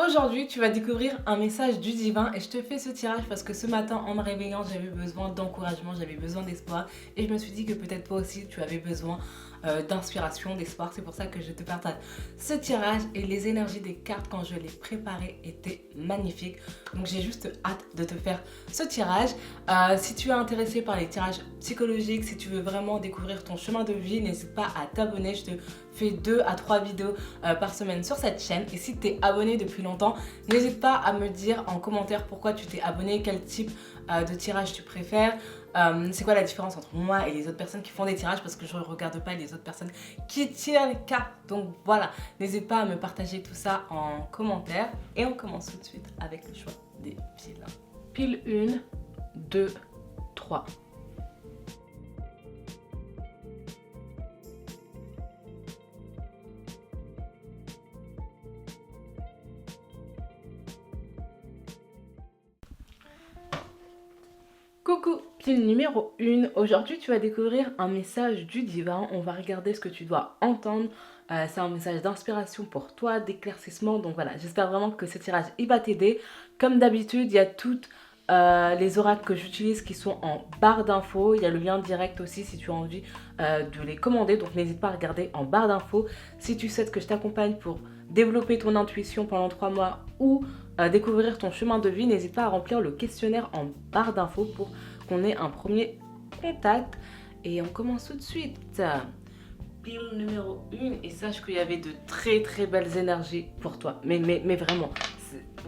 Aujourd'hui, tu vas découvrir un message du divin et je te fais ce tirage parce que ce matin, en me réveillant, j'avais besoin d'encouragement, j'avais besoin d'espoir et je me suis dit que peut-être toi aussi, tu avais besoin d'inspiration, d'espoir. C'est pour ça que je te partage ce tirage et les énergies des cartes quand je l'ai préparé étaient magnifiques. Donc j'ai juste hâte de te faire ce tirage. Si tu es intéressé par les tirages psychologiques, si tu veux vraiment découvrir ton chemin de vie, n'hésite pas à t'abonner. Je te fais 2 à 3 vidéos par semaine sur cette chaîne. Et si tu es abonné depuis longtemps, n'hésite pas à me dire en commentaire pourquoi tu t'es abonné, quel type de tirage tu préfères. C'est quoi la différence entre moi et les autres personnes qui font des tirages, parce que je ne regarde pas les autres personnes qui tirent les cartes. Donc voilà, n'hésite pas à me partager tout ça en commentaire. Et on commence tout de suite avec le choix des piles. Pile 1, 2, 3. Coucou, pile numéro 1. Aujourd'hui, tu vas découvrir un message du divin. On va regarder ce que tu dois entendre. C'est un message d'inspiration pour toi, d'éclaircissement. Donc voilà, j'espère vraiment que ce tirage, il va t'aider. Comme d'habitude, il y a toutes les oracles que j'utilise qui sont en barre d'infos. Il y a le lien direct aussi si tu as envie de les commander. Donc n'hésite pas à regarder en barre d'infos. Si tu souhaites que je t'accompagne pour développer ton intuition pendant 3 mois ou découvrir ton chemin de vie, n'hésite pas à remplir le questionnaire en barre d'infos pour qu'on ait un premier contact. Et on commence tout de suite. Pile numéro 1, et sache qu'il y avait de très très belles énergies pour toi. Mais vraiment,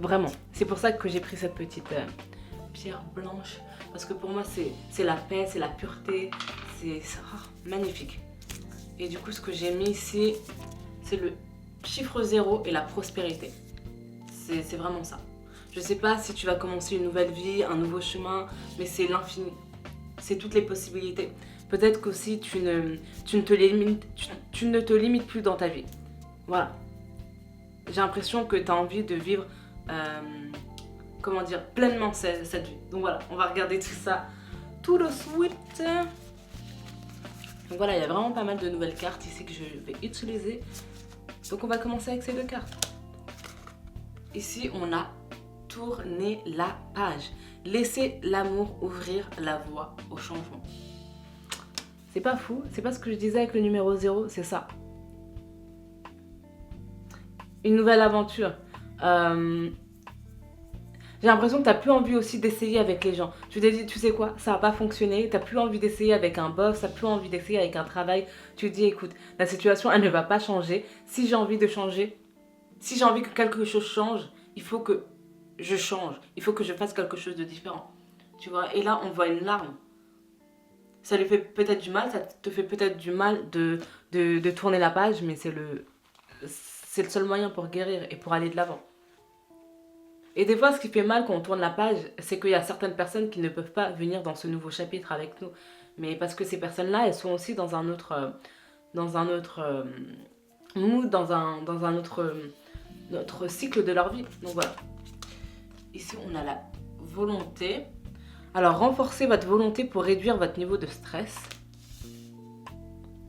vraiment. C'est pour ça que j'ai pris cette petite pierre blanche. Parce que pour moi, c'est la paix, c'est la pureté. C'est magnifique. Et du coup, ce que j'ai mis ici, c'est le chiffre 0 et la prospérité. C'est vraiment ça. Je sais pas si tu vas commencer une nouvelle vie, un nouveau chemin, mais c'est l'infini. C'est toutes les possibilités. Peut-être qu'aussi tu ne te limites plus dans ta vie. Voilà. J'ai l'impression que tu as envie de vivre, comment dire, pleinement cette vie. Donc voilà, on va regarder tout ça tout de suite. Donc voilà, il y a vraiment pas mal de nouvelles cartes ici que je vais utiliser. Donc on va commencer avec ces 2 cartes. Ici, on a tourné la page. Laissez l'amour ouvrir la voie au changement. C'est pas fou, c'est pas ce que je disais avec le numéro 0, c'est ça. Une nouvelle aventure. J'ai l'impression que tu n'as plus envie aussi d'essayer avec les gens. Tu t'es dit, tu sais quoi, ça n'a pas fonctionné. Tu n'as plus envie d'essayer avec un boss, tu n'as plus envie d'essayer avec un travail. Tu te dis, écoute, la situation, elle ne va pas changer. Si j'ai envie de changer, si j'ai envie que quelque chose change, il faut que je change. Il faut que je fasse quelque chose de différent. Tu vois, et là, on voit une larme. Ça lui fait peut-être du mal, ça te fait peut-être du mal de tourner la page, mais c'est le seul moyen pour guérir et pour aller de l'avant. Et des fois, ce qui fait mal quand on tourne la page, c'est qu'il y a certaines personnes qui ne peuvent pas venir dans ce nouveau chapitre avec nous. Mais parce que ces personnes-là, elles sont aussi dans un autre mood, dans un autre cycle de leur vie. Donc voilà. Ici, on a la volonté. Alors, renforcez votre volonté pour réduire votre niveau de stress.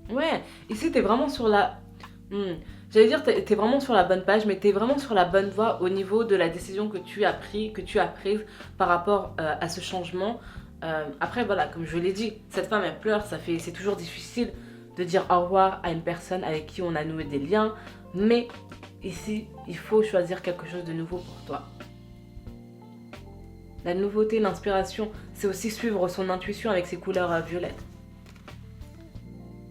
Ouais, ici, tu es vraiment sur la... J'allais dire, t'es vraiment sur la bonne page, mais t'es vraiment sur la bonne voie au niveau de la décision que tu as prise par rapport à ce changement. Après, voilà, comme je l'ai dit, cette femme, elle pleure, c'est toujours difficile de dire au revoir à une personne avec qui on a noué des liens, mais ici, il faut choisir quelque chose de nouveau pour toi. La nouveauté, l'inspiration, c'est aussi suivre son intuition avec ses couleurs violettes.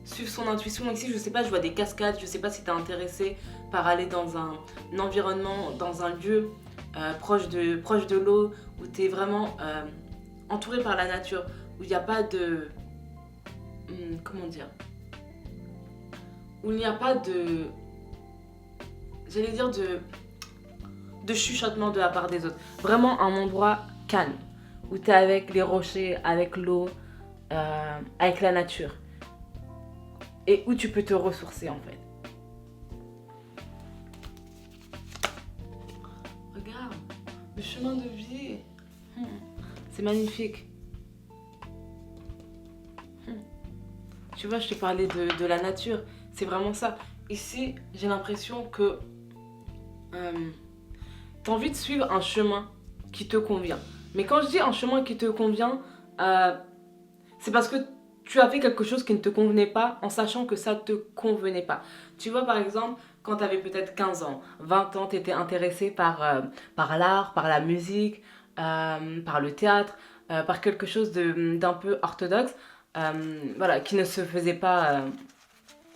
Suivre son intuition. Ici, je sais pas, je vois des cascades, je sais pas si tu es intéressé par aller dans un environnement, dans un lieu proche de l'eau, où tu es vraiment entouré par la nature, où il n'y a pas de... comment dire, où il n'y a pas de... j'allais dire de chuchotement de la part des autres. Vraiment un endroit calme, où tu es avec les rochers, avec l'eau, avec la nature. Et où tu peux te ressourcer en fait. Regarde, le chemin de vie. C'est magnifique. Tu vois, je te parlais de la nature. C'est vraiment ça. Ici, j'ai l'impression que tu as envie de suivre un chemin qui te convient. Mais quand je dis un chemin qui te convient, c'est parce que tu as fait quelque chose qui ne te convenait pas en sachant que ça ne te convenait pas. Tu vois, par exemple, quand tu avais peut-être 15 ans, 20 ans, tu étais intéressé par l'art, par la musique, par le théâtre, par quelque chose d'un peu orthodoxe, voilà, qui ne se faisait pas,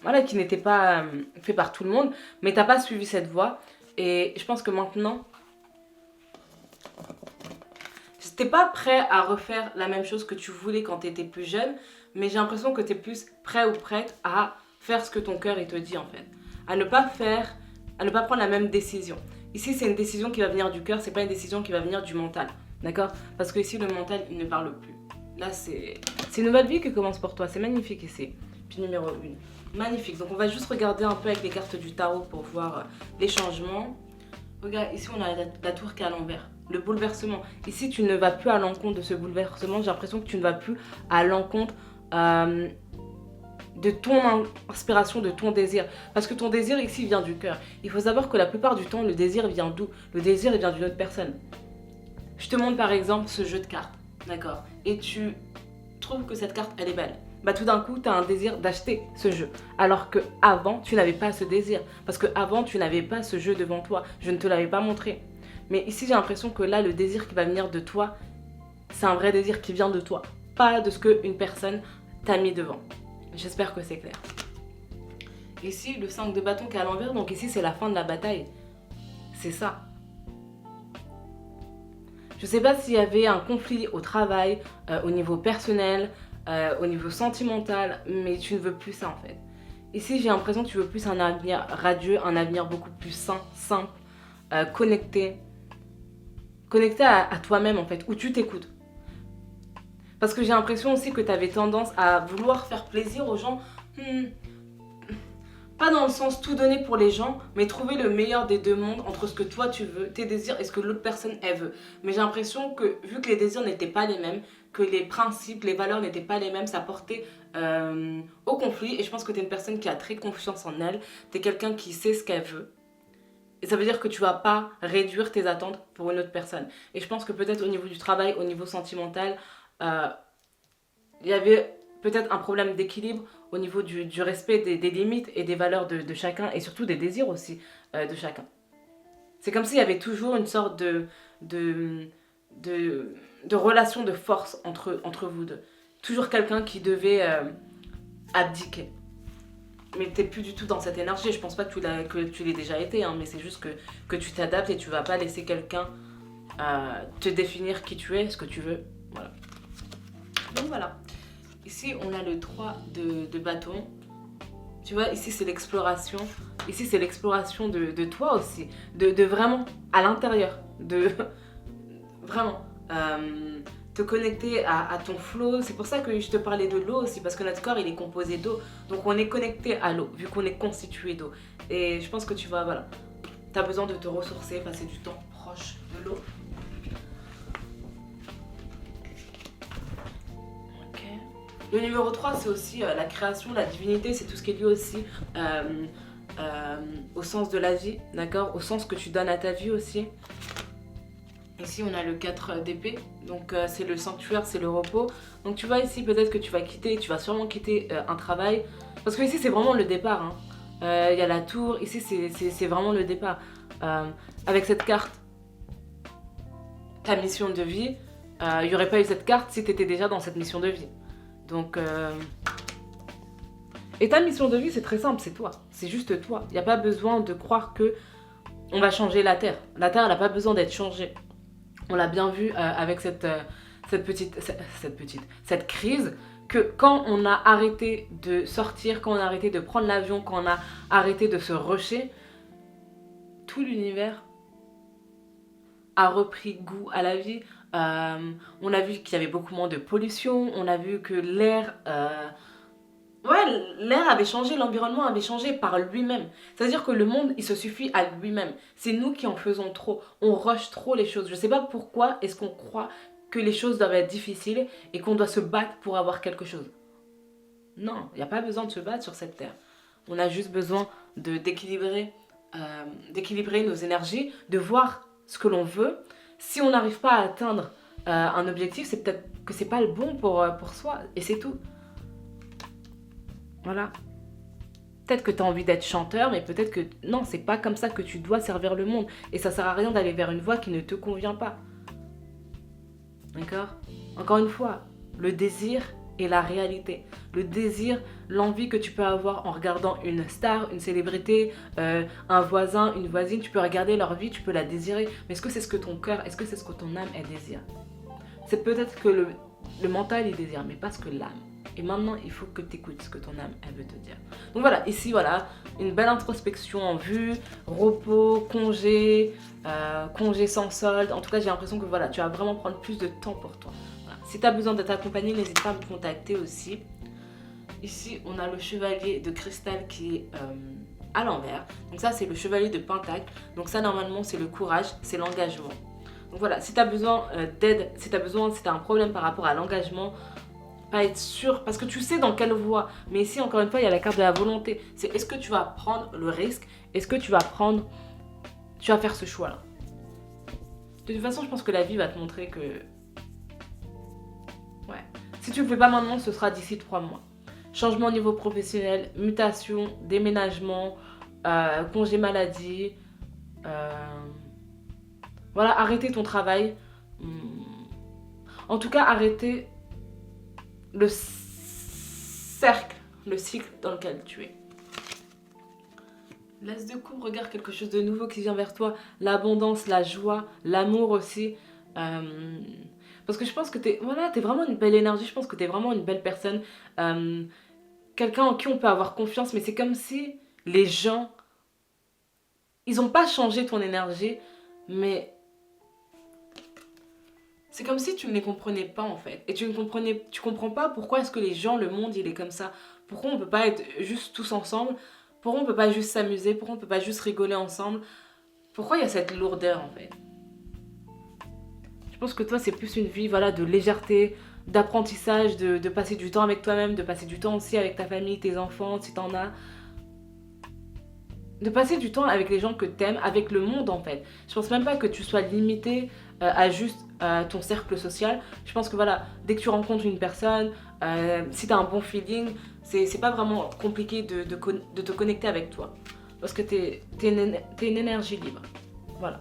voilà, qui n'était pas fait par tout le monde, mais tu n'as pas suivi cette voie. Et je pense que maintenant, t'es pas prêt à refaire la même chose que tu voulais quand tu étais plus jeune, mais j'ai l'impression que tu es plus prêt ou prête à faire ce que ton cœur il te dit en fait. À ne pas faire, à ne pas prendre la même décision. Ici, c'est une décision qui va venir du cœur, c'est pas une décision qui va venir du mental. D'accord? Parce que ici, le mental, il ne parle plus. Là, c'est une nouvelle vie qui commence pour toi. C'est magnifique ici. Puis numéro 1. Magnifique. Donc, on va juste regarder un peu avec les cartes du tarot pour voir les changements. Regarde, ici, on a la tour qui est à l'envers. Le bouleversement. Ici, tu ne vas plus à l'encontre de ce bouleversement. J'ai l'impression que tu ne vas plus à l'encontre de ton inspiration, de ton désir. Parce que ton désir ici vient du cœur. Il faut savoir que la plupart du temps, le désir vient d'où? Le désir il vient d'une autre personne. Je te montre par exemple ce jeu de cartes, d'accord? Et tu trouves que cette carte, elle est belle. Bah tout d'un coup, tu as un désir d'acheter ce jeu. Alors que avant, tu n'avais pas ce désir. Parce que avant, tu n'avais pas ce jeu devant toi. Je ne te l'avais pas montré. Mais ici, j'ai l'impression que là, le désir qui va venir de toi, c'est un vrai désir qui vient de toi. Pas de ce qu'une personne t'a mis devant. J'espère que c'est clair. Ici, le 5 de bâton qui est à l'envers, donc ici, c'est la fin de la bataille. C'est ça. Je sais pas s'il y avait un conflit au travail, au niveau personnel, au niveau sentimental, mais tu ne veux plus ça en fait. Ici, j'ai l'impression que tu veux plus un avenir radieux, un avenir beaucoup plus sain, simple, connecté. Connecté à toi-même en fait, où tu t'écoutes. Parce que j'ai l'impression aussi que tu avais tendance à vouloir faire plaisir aux gens. Pas dans le sens tout donner pour les gens, mais trouver le meilleur des deux mondes entre ce que toi tu veux, tes désirs et ce que l'autre personne elle veut. Mais j'ai l'impression que vu que les désirs n'étaient pas les mêmes, que les principes, les valeurs n'étaient pas les mêmes, ça portait au conflit. Et je pense que tu es une personne qui a très confiance en elle, tu es quelqu'un qui sait ce qu'elle veut. Et ça veut dire que tu vas pas réduire tes attentes pour une autre personne. Et je pense que peut-être au niveau du travail, au niveau sentimental, il y avait peut-être un problème d'équilibre au niveau du respect des limites et des valeurs de chacun et surtout des désirs aussi de chacun. C'est comme s'il y avait toujours une sorte de, de relation de force entre vous deux. Toujours quelqu'un qui devait abdiquer. Mais t'es plus du tout dans cette énergie. Je pense pas que tu l'aies déjà été, hein, mais c'est juste que tu t'adaptes et tu vas pas laisser quelqu'un te définir qui tu es, ce que tu veux. Voilà. Donc voilà. Ici, on a le 3 de bâton. Tu vois, ici, c'est l'exploration. Ici, c'est l'exploration de toi aussi. De vraiment, à l'intérieur. De vraiment te connecter à ton flow. C'est pour ça que je te parlais de l'eau aussi. Parce que notre corps, il est composé d'eau. Donc, on est connecté à l'eau, vu qu'on est constitué d'eau. Et je pense que tu vas, voilà. Tu as besoin de te ressourcer, passer du temps proche de l'eau. Le numéro 3, c'est aussi la création, la divinité, c'est tout ce qui est lié aussi au sens de la vie, d'accord? Au sens que tu donnes à ta vie aussi. Ici, on a le 4 d'épée, donc c'est le sanctuaire, c'est le repos. Donc tu vois ici, peut-être que tu vas sûrement quitter un travail. Parce que ici, c'est vraiment le départ. Hein. Y a la tour, ici, c'est vraiment le départ. Avec cette carte, ta mission de vie, il n'y aurait pas eu cette carte si tu étais déjà dans cette mission de vie. Donc, et ta mission de vie, c'est très simple, c'est toi. C'est juste toi. Il n'y a pas besoin de croire que on va changer la Terre. La Terre, elle n'a pas besoin d'être changée. On l'a bien vu avec cette crise, que quand on a arrêté de sortir, quand on a arrêté de prendre l'avion, quand on a arrêté de se rusher, tout l'univers a repris goût à la vie. On a vu qu'il y avait beaucoup moins de pollution, on a vu que l'air l'air avait changé, l'environnement avait changé par lui-même. C'est-à-dire que le monde, il se suffit à lui-même. C'est nous qui en faisons trop, on rush trop les choses. Je sais pas pourquoi est-ce qu'on croit que les choses doivent être difficiles et qu'on doit se battre pour avoir quelque chose. Non, il n'y a pas besoin de se battre sur cette terre. On a juste besoin d'équilibrer nos énergies, de voir ce que l'on veut. Si on n'arrive pas à atteindre un objectif, c'est peut-être que c'est pas le bon pour soi, et c'est tout. Voilà. Peut-être que tu as envie d'être chanteur, mais peut-être que non, c'est pas comme ça que tu dois servir le monde. Et ça sert à rien d'aller vers une voie qui ne te convient pas. D'accord? Encore une fois, le désir et la réalité. Le désir, l'envie que tu peux avoir en regardant une star, une célébrité, un voisin, une voisine, tu peux regarder leur vie, tu peux la désirer. Mais est-ce que c'est ce que ton cœur, est-ce que c'est ce que ton âme, elle désire? C'est peut-être que le mental, il désire, mais pas ce que l'âme. Et maintenant, il faut que tu écoutes ce que ton âme, elle veut te dire. Donc voilà, ici, voilà, une belle introspection en vue, repos, congé sans solde. En tout cas, j'ai l'impression que voilà, tu vas vraiment prendre plus de temps pour toi. Voilà. Si tu as besoin d'être accompagné, n'hésite pas à me contacter aussi. Ici, on a le chevalier de cristal qui est à l'envers. Donc ça, c'est le chevalier de pentacle. Donc ça, normalement, c'est le courage, c'est l'engagement. Donc voilà, si tu as besoin d'aide, si tu as un problème par rapport à l'engagement, pas être sûr, parce que tu sais dans quelle voie. Mais ici, encore une fois, il y a la carte de la volonté. C'est est-ce que tu vas prendre le risque? Est-ce que tu vas faire ce choix-là? De toute façon, je pense que la vie va te montrer que... Ouais. Si tu ne le fais pas maintenant, ce sera d'ici 3 mois. Changement au niveau professionnel, mutation, déménagement, congé maladie. Voilà, arrêter ton travail. En tout cas, arrêter le cercle, le cycle dans lequel tu es. L'as de coupe, regarde quelque chose de nouveau qui vient vers toi. L'abondance, la joie, l'amour aussi. Parce que je pense que t'es vraiment une belle énergie. Je pense que t'es vraiment une belle personne. Quelqu'un en qui on peut avoir confiance. Mais c'est comme si les gens, ils n'ont pas changé ton énergie. Mais c'est comme si tu ne les comprenais pas en fait. Et tu comprends pas pourquoi est-ce que les gens, le monde, il est comme ça. Pourquoi on peut pas être juste tous ensemble? Pourquoi on peut pas juste s'amuser? Pourquoi on peut pas juste rigoler ensemble? Pourquoi il y a cette lourdeur en fait? Je pense que toi, c'est plus une vie voilà, de légèreté, d'apprentissage, de passer du temps avec toi-même, de passer du temps aussi avec ta famille, tes enfants, si t'en as. De passer du temps avec les gens que t'aimes, avec le monde en fait. Je pense même pas que tu sois limité à juste ton cercle social. Je pense que voilà, dès que tu rencontres une personne, si t'as un bon feeling, c'est pas vraiment compliqué de te connecter avec toi. Parce que t'es une énergie libre. Voilà.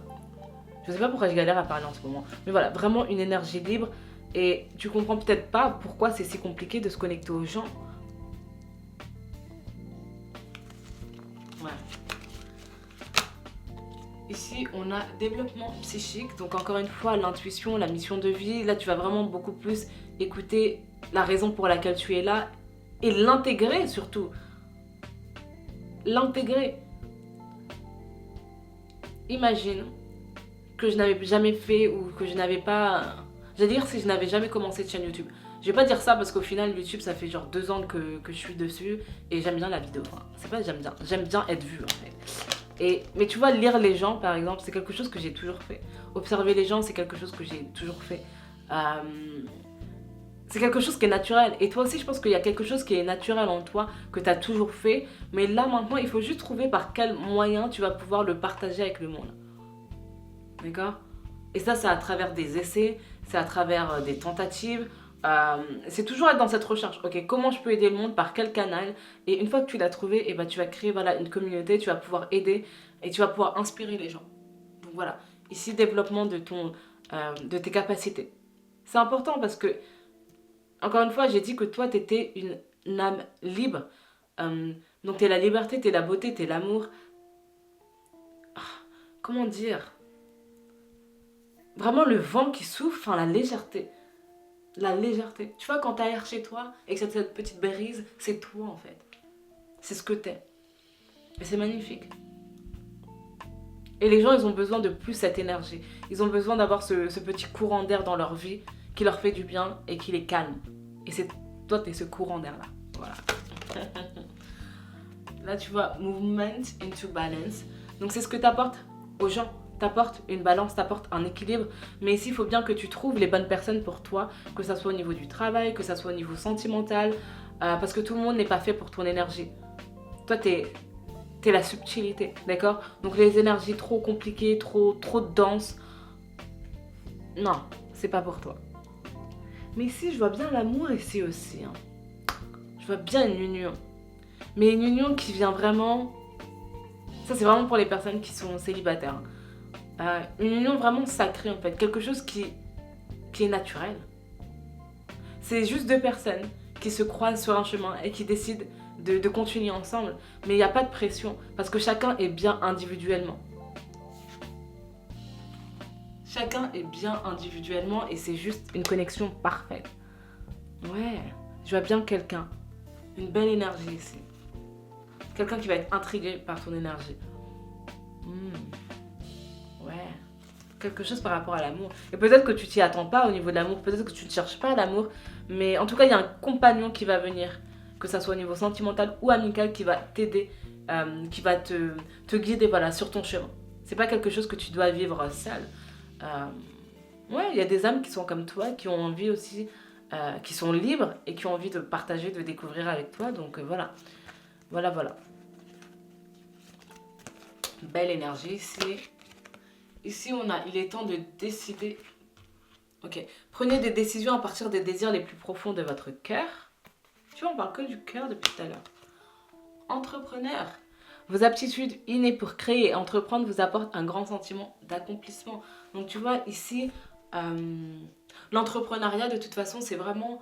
Je sais pas pourquoi je galère à parler en ce moment. Mais voilà, vraiment une énergie libre. Et tu comprends peut-être pas pourquoi c'est si compliqué de se connecter aux gens. Ouais. Ici, on a développement psychique. Donc encore une fois, l'intuition, la mission de vie. Là, tu vas vraiment beaucoup plus écouter la raison pour laquelle tu es là. Et l'intégrer surtout. L'intégrer. Imagine que je n'avais jamais fait ou que je n'avais pas... J'allais dire si je n'avais jamais commencé de chaîne YouTube. Je vais pas dire ça parce qu'au final YouTube ça fait genre 2 ans que je suis dessus et j'aime bien la vidéo. Enfin, c'est pas j'aime bien être vue en fait. Mais tu vois, lire les gens par exemple, c'est quelque chose que j'ai toujours fait. Observer les gens, c'est quelque chose que j'ai toujours fait. C'est quelque chose qui est naturel. Et toi aussi, je pense qu'il y a quelque chose qui est naturel en toi, que tu as toujours fait. Mais là maintenant, il faut juste trouver par quel moyen tu vas pouvoir le partager avec le monde. D'accord? Et ça, c'est à travers des essais, c'est à travers des tentatives. C'est toujours être dans cette recherche. Ok, comment je peux aider le monde, par quel canal? Et une fois que tu l'as trouvé, tu vas créer voilà, une communauté, tu vas pouvoir aider et tu vas pouvoir inspirer les gens. Donc voilà, ici, développement de tes capacités. C'est important parce que, encore une fois, j'ai dit que toi, tu étais une âme libre. Donc, tu es la liberté, tu es la beauté, tu es l'amour. Comment dire? Vraiment le vent qui souffle, enfin la légèreté. La légèreté. Tu vois, quand t'as air chez toi et que cette petite brise, c'est toi en fait. C'est ce que t'es. Et c'est magnifique. Et les gens, ils ont besoin de plus cette énergie. Ils ont besoin d'avoir ce petit courant d'air dans leur vie qui leur fait du bien et qui les calme. Et c'est toi, t'es ce courant d'air là. Voilà. Là, tu vois, movement into balance. Donc, c'est ce que t'apportes aux gens. T'apportes une balance, t'apportes un équilibre. Mais ici, il faut bien que tu trouves les bonnes personnes pour toi, que ça soit au niveau du travail, que ça soit au niveau sentimental, parce que tout le monde n'est pas fait pour ton énergie. Toi, t'es t'es la subtilité, d'accord? Donc les énergies trop compliquées, trop denses, non, c'est pas pour toi. Mais ici, je vois bien l'amour ici aussi, hein. Je vois bien une union. Mais une union qui vient vraiment... Ça, c'est vraiment pour les personnes qui sont célibataires. Une union vraiment sacrée, en fait. Quelque chose qui est naturel. C'est juste deux personnes qui se croisent sur un chemin et qui décident de continuer ensemble. Mais il n'y a pas de pression, parce que chacun est bien individuellement. Chacun est bien individuellement et c'est juste une connexion parfaite. Ouais, je vois bien quelqu'un. Une belle énergie ici. Quelqu'un qui va être intrigué par ton énergie. Ouais. Quelque chose par rapport à l'amour. Et peut-être que tu t'y attends pas au niveau de l'amour. Peut-être que tu ne cherches pas l'amour. Mais en tout cas, il y a un compagnon qui va venir. Que ça soit au niveau sentimental ou amical qui va t'aider. Qui va te guider voilà, sur ton chemin. C'est pas quelque chose que tu dois vivre seul. Ouais, il y a des âmes qui sont comme toi, qui ont envie aussi, qui sont libres et qui ont envie de partager, de découvrir avec toi. Donc voilà. Voilà. Belle énergie ici. Ici, on a, il est temps de décider. Ok. Prenez des décisions à partir des désirs les plus profonds de votre cœur. Tu vois, on parle que du cœur depuis tout à l'heure. Entrepreneur. Vos aptitudes innées pour créer et entreprendre vous apportent un grand sentiment d'accomplissement. Donc tu vois, ici, l'entrepreneuriat, de toute façon, c'est vraiment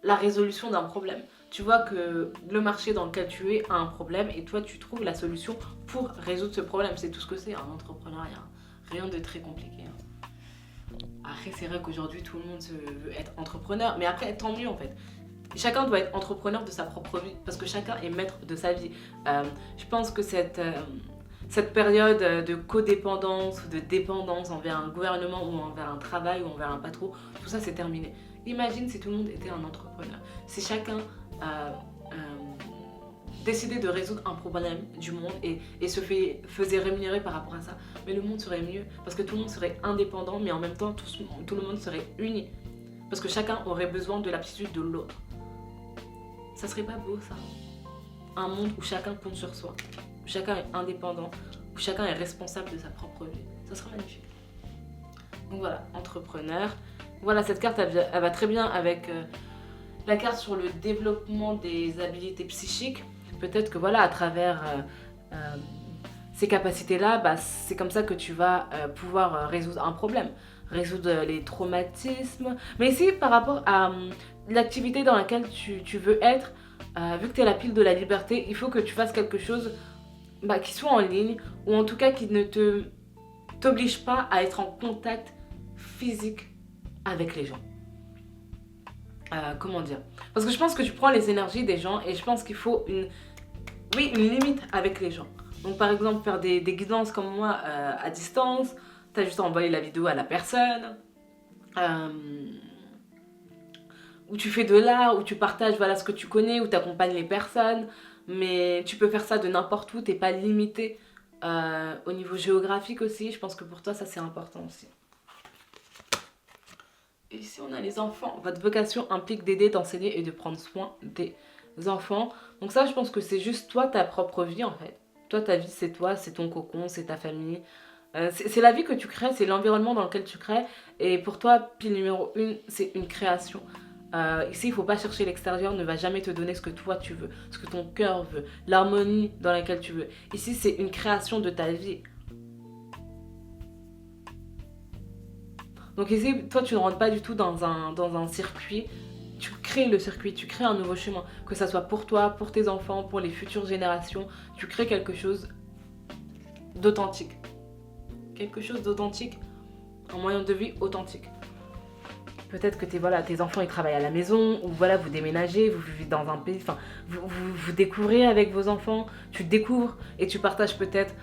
la résolution d'un problème. Tu vois que le marché dans lequel tu es a un problème et toi, tu trouves la solution pour résoudre ce problème. C'est tout ce que c'est, un entrepreneuriat. Rien de très compliqué. Après, c'est vrai qu'aujourd'hui, tout le monde veut être entrepreneur. Mais après, tant mieux en fait. Chacun doit être entrepreneur de sa propre vie parce que chacun est maître de sa vie. Je pense que cette période de codépendance ou de dépendance envers un gouvernement ou envers un travail ou envers un patron, tout ça c'est terminé. Imagine si tout le monde était un entrepreneur. Si chacun décidait de résoudre un problème du monde et faisait rémunérer par rapport à ça, mais le monde serait mieux parce que tout le monde serait indépendant mais en même temps tout le monde serait uni parce que chacun aurait besoin de l'aptitude de l'autre. Ça serait pas beau ça? Un monde où chacun compte sur soi, où chacun est indépendant, où chacun est responsable de sa propre vie. Ça serait magnifique. Donc voilà, entrepreneur. Voilà, cette carte, elle va très bien avec la carte sur le développement des habiletés psychiques. Peut-être que voilà, à travers ces capacités-là, bah, c'est comme ça que tu vas pouvoir résoudre un problème, résoudre les traumatismes. Mais ici, par rapport à l'activité dans laquelle tu veux être, vu que tu es la pile de la liberté, il faut que tu fasses quelque chose qui soit en ligne ou en tout cas qui ne t'oblige pas à être en contact physique avec les gens. Comment dire? Parce que je pense que tu prends les énergies des gens et je pense qu'il faut une limite avec les gens. Donc par exemple faire des guidances comme moi à distance, tu as juste à envoyer la vidéo à la personne. Où tu fais de l'art, où tu partages voilà, ce que tu connais, où tu accompagnes les personnes. Mais tu peux faire ça de n'importe où, tu n'es pas limité au niveau géographique aussi. Je pense que pour toi, ça c'est important aussi. Et ici, on a les enfants. Votre vocation implique d'aider, d'enseigner et de prendre soin des enfants. Donc ça, je pense que c'est juste toi, ta propre vie en fait. Toi, ta vie, c'est toi, c'est ton cocon, c'est ta famille. C'est la vie que tu crées, c'est l'environnement dans lequel tu crées. Et pour toi, pile numéro 1, c'est une création. Ici, il ne faut pas chercher l'extérieur, ne va jamais te donner ce que toi tu veux, ce que ton cœur veut, l'harmonie dans laquelle tu veux. Ici, c'est une création de ta vie. Donc ici, toi, tu ne rentres pas du tout dans un circuit. Tu crées le circuit, tu crées un nouveau chemin. Que ça soit pour toi, pour tes enfants, pour les futures générations. Tu crées quelque chose d'authentique. Quelque chose d'authentique, un moyen de vie authentique. Peut-être que tes enfants ils travaillent à la maison, ou voilà, vous déménagez, vous vivez dans un pays, enfin, vous découvrez avec vos enfants, tu découvres et tu partages peut-être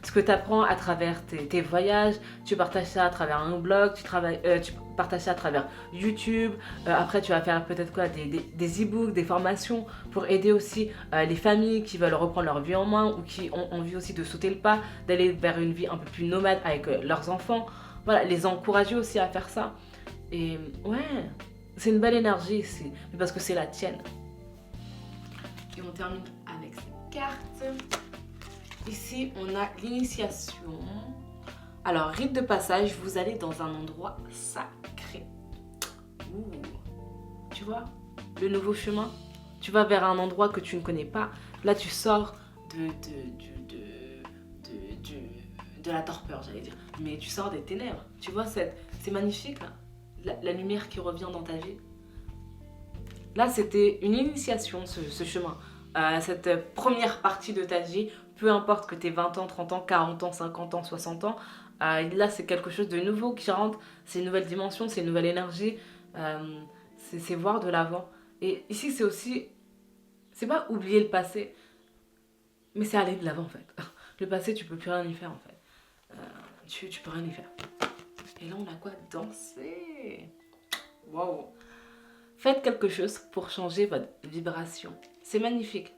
ce que tu apprends à travers tes voyages, tu partages ça à travers un blog, tu partages ça à travers YouTube, après tu vas faire peut-être des e-books, des formations pour aider aussi les familles qui veulent reprendre leur vie en main ou qui ont envie aussi de sauter le pas, d'aller vers une vie un peu plus nomade avec leurs enfants, voilà, les encourager aussi à faire ça. Et ouais, c'est une belle énergie ici, mais parce que c'est la tienne. Et on termine avec ces cartes. Ici, on a l'initiation. Alors, rite de passage, vous allez dans un endroit sacré. Ouh. Tu vois, le nouveau chemin. Tu vas vers un endroit que tu ne connais pas. Là, tu sors de la torpeur, j'allais dire. Mais tu sors des ténèbres. Tu vois, c'est magnifique, là. La lumière qui revient dans ta vie. Là, c'était une initiation, ce chemin. Cette première partie de ta vie, peu importe que tu aies 20 ans, 30 ans, 40 ans, 50 ans, 60 ans, là, c'est quelque chose de nouveau qui rentre. C'est une nouvelle dimension, c'est une nouvelle énergie. C'est voir de l'avant. Et ici, c'est aussi... C'est pas oublier le passé, mais c'est aller de l'avant, en fait. Le passé, tu peux plus rien y faire, en fait. Tu peux rien y faire. Et là, on a quoi? Danser. Waouh. Faites quelque chose pour changer votre vibration. C'est magnifique.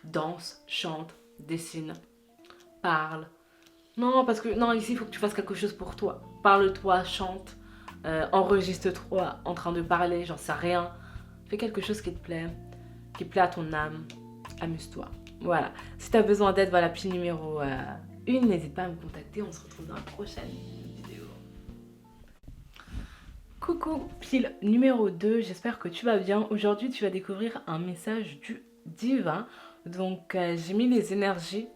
Danse, chante, dessine, parle. Non, parce que non, ici, il faut que tu fasses quelque chose pour toi. Parle-toi, chante, enregistre-toi en train de parler, j'en sais rien. Fais quelque chose qui plaît à ton âme. Amuse-toi. Voilà. Si tu as besoin d'aide, voilà, pile numéro 1, n'hésite pas à me contacter. On se retrouve dans la prochaine vidéo. Coucou, pile numéro 2, j'espère que tu vas bien. Aujourd'hui, tu vas découvrir un message du divin. Donc, j'ai mis les énergies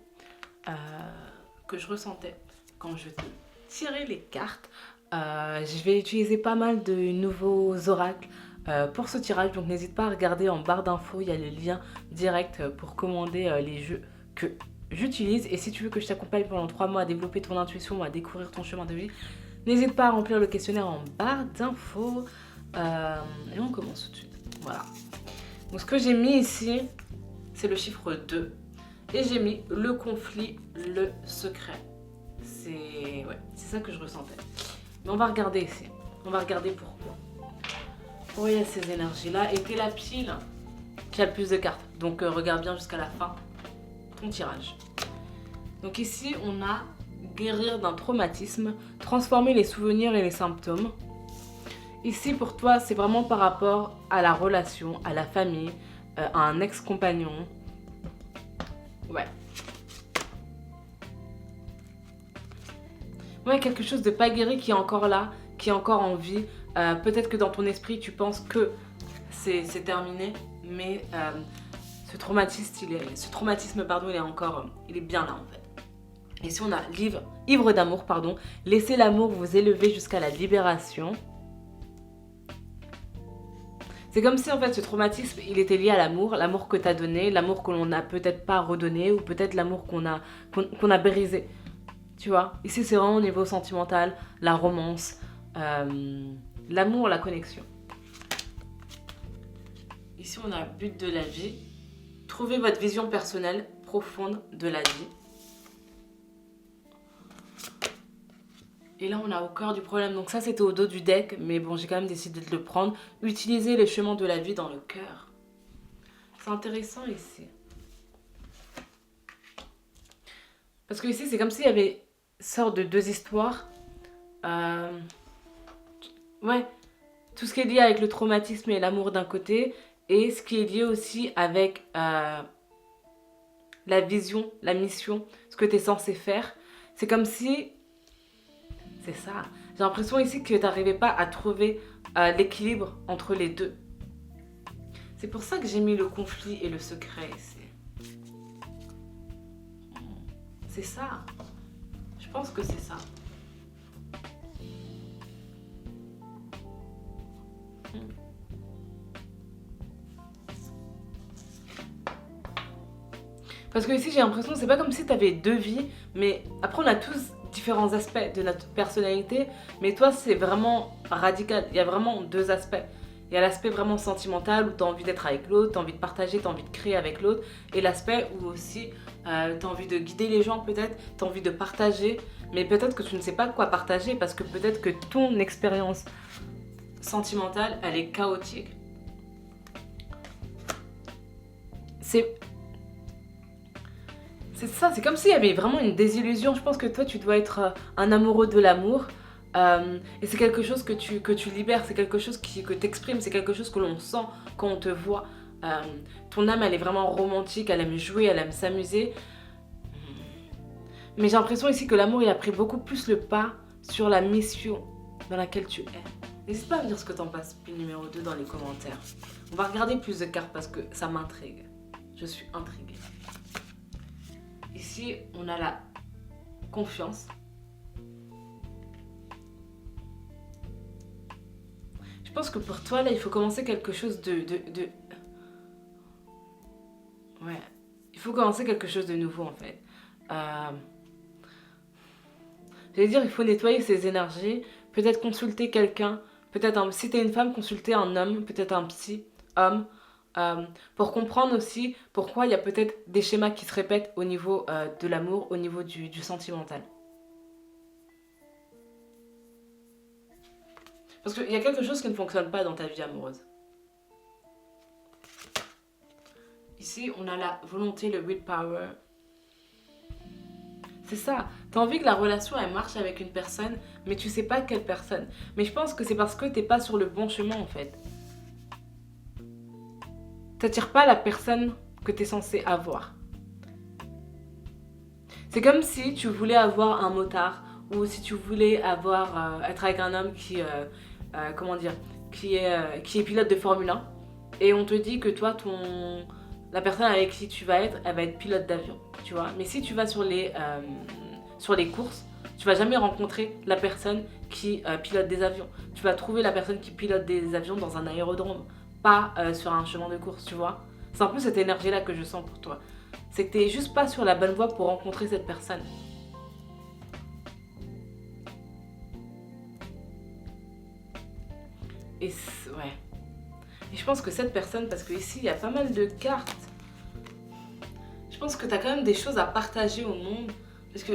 que je ressentais quand je te tirais les cartes. Je vais utiliser pas mal de nouveaux oracles pour ce tirage. Donc, n'hésite pas à regarder en barre d'infos, il y a le lien direct pour commander les jeux que j'utilise. Et si tu veux que je t'accompagne pendant 3 mois à développer ton intuition, à découvrir ton chemin de vie, n'hésite pas à remplir le questionnaire en barre d'infos. Et on commence tout de suite. Voilà. Donc ce que j'ai mis ici, c'est le chiffre 2. Et j'ai mis le conflit, le secret. C'est ça que je ressentais. Mais on va regarder ici. On va regarder pourquoi. Pourquoi il y a ces énergies-là. Et t'es la pile qui a le plus de cartes. Donc regarde bien jusqu'à la fin ton tirage. Donc ici, on a guérir d'un traumatisme, transformer les souvenirs et les symptômes. Ici, pour toi, c'est vraiment par rapport à la relation, à la famille, à un ex-compagnon. Ouais. Ouais, quelque chose de pas guéri qui est encore là, qui est encore en vie. Peut-être que dans ton esprit, tu penses que c'est terminé, mais ce traumatisme, il est bien là en fait. Et si on a ivre d'amour, pardon, laissez l'amour vous élever jusqu'à la libération. C'est comme si en fait ce traumatisme, il était lié à l'amour que tu as donné, l'amour que l'on n'a peut-être pas redonné, ou peut-être l'amour qu'on a brisé. Tu vois, ici c'est vraiment au niveau sentimental, la romance, l'amour, la connexion. Ici on a but de la vie, trouvez votre vision personnelle profonde de la vie. Et là, on a au cœur du problème. Donc ça, c'était au dos du deck. Mais bon, j'ai quand même décidé de le prendre. Utiliser les chemins de la vie dans le cœur. C'est intéressant ici. Parce que ici, c'est comme s'il y avait sorte de 2 histoires. Ouais. Tout ce qui est lié avec le traumatisme et l'amour d'un côté. Et ce qui est lié aussi avec la vision, la mission. Ce que tu es censé faire. C'est comme si... C'est ça. J'ai l'impression ici que tu n'arrivais pas à trouver l'équilibre entre les deux. C'est pour ça que j'ai mis le conflit et le secret ici. C'est ça. Je pense que c'est ça. Parce que ici j'ai l'impression que c'est pas comme si tu avais 2 vies, mais après on a tous différents aspects de notre personnalité, mais toi c'est vraiment radical, il y a vraiment 2 aspects. Il y a l'aspect vraiment sentimental où tu as envie d'être avec l'autre, tu as envie de partager, tu as envie de créer avec l'autre, et l'aspect où aussi tu as envie de guider les gens peut-être, tu as envie de partager, mais peut-être que tu ne sais pas quoi partager parce que peut-être que ton expérience sentimentale elle est chaotique. C'est ça, c'est comme s'il y avait vraiment une désillusion. Je pense que toi, tu dois être un amoureux de l'amour. Et c'est quelque chose que tu libères, c'est quelque chose que tu exprimes, c'est quelque chose que l'on sent quand on te voit. Euh, Ton âme, elle est vraiment romantique, elle aime jouer, elle aime s'amuser. Mais j'ai l'impression ici que l'amour, il a pris beaucoup plus le pas sur la mission dans laquelle tu es. N'hésite pas à me dire ce que t'en penses, pile numéro 2 dans les commentaires. On va regarder plus de cartes parce que ça m'intrigue. Je suis intriguée. Ici, on a la confiance. Je pense que pour toi, là, il faut commencer quelque chose de... Ouais. Il faut commencer quelque chose de nouveau, en fait. Euh... J'allais dire, il faut nettoyer ses énergies. Peut-être consulter quelqu'un. Peut-être, si t'es une femme, consulter un homme. Peut-être un psy, homme. Pour comprendre aussi pourquoi il y a peut-être des schémas qui se répètent au niveau de l'amour, au niveau du sentimental. Parce qu'il y a quelque chose qui ne fonctionne pas dans ta vie amoureuse. Ici, on a la volonté, le willpower. C'est ça. T'as envie que la relation, elle marche avec une personne, mais tu sais pas quelle personne. Mais je pense que c'est parce que t'es pas sur le bon chemin, en fait. T'attires pas la personne que t'es censé avoir. C'est comme si tu voulais avoir un motard, ou si tu voulais être avec un homme comment dire, qui est pilote de Formule 1, et on te dit que toi, la personne avec qui tu vas être, elle va être pilote d'avion, tu vois. Mais si tu vas sur les courses, tu vas jamais rencontrer la personne qui pilote des avions. Tu vas trouver la personne qui pilote des avions dans un aérodrome, pas sur un chemin de course, tu vois. C'est un peu cette énergie-là que je sens pour toi. C'est que t'es juste pas sur la bonne voie pour rencontrer cette personne. Et ouais. Et je pense que cette personne, parce que ici il y a pas mal de cartes, je pense que tu as quand même des choses à partager au monde. Parce que.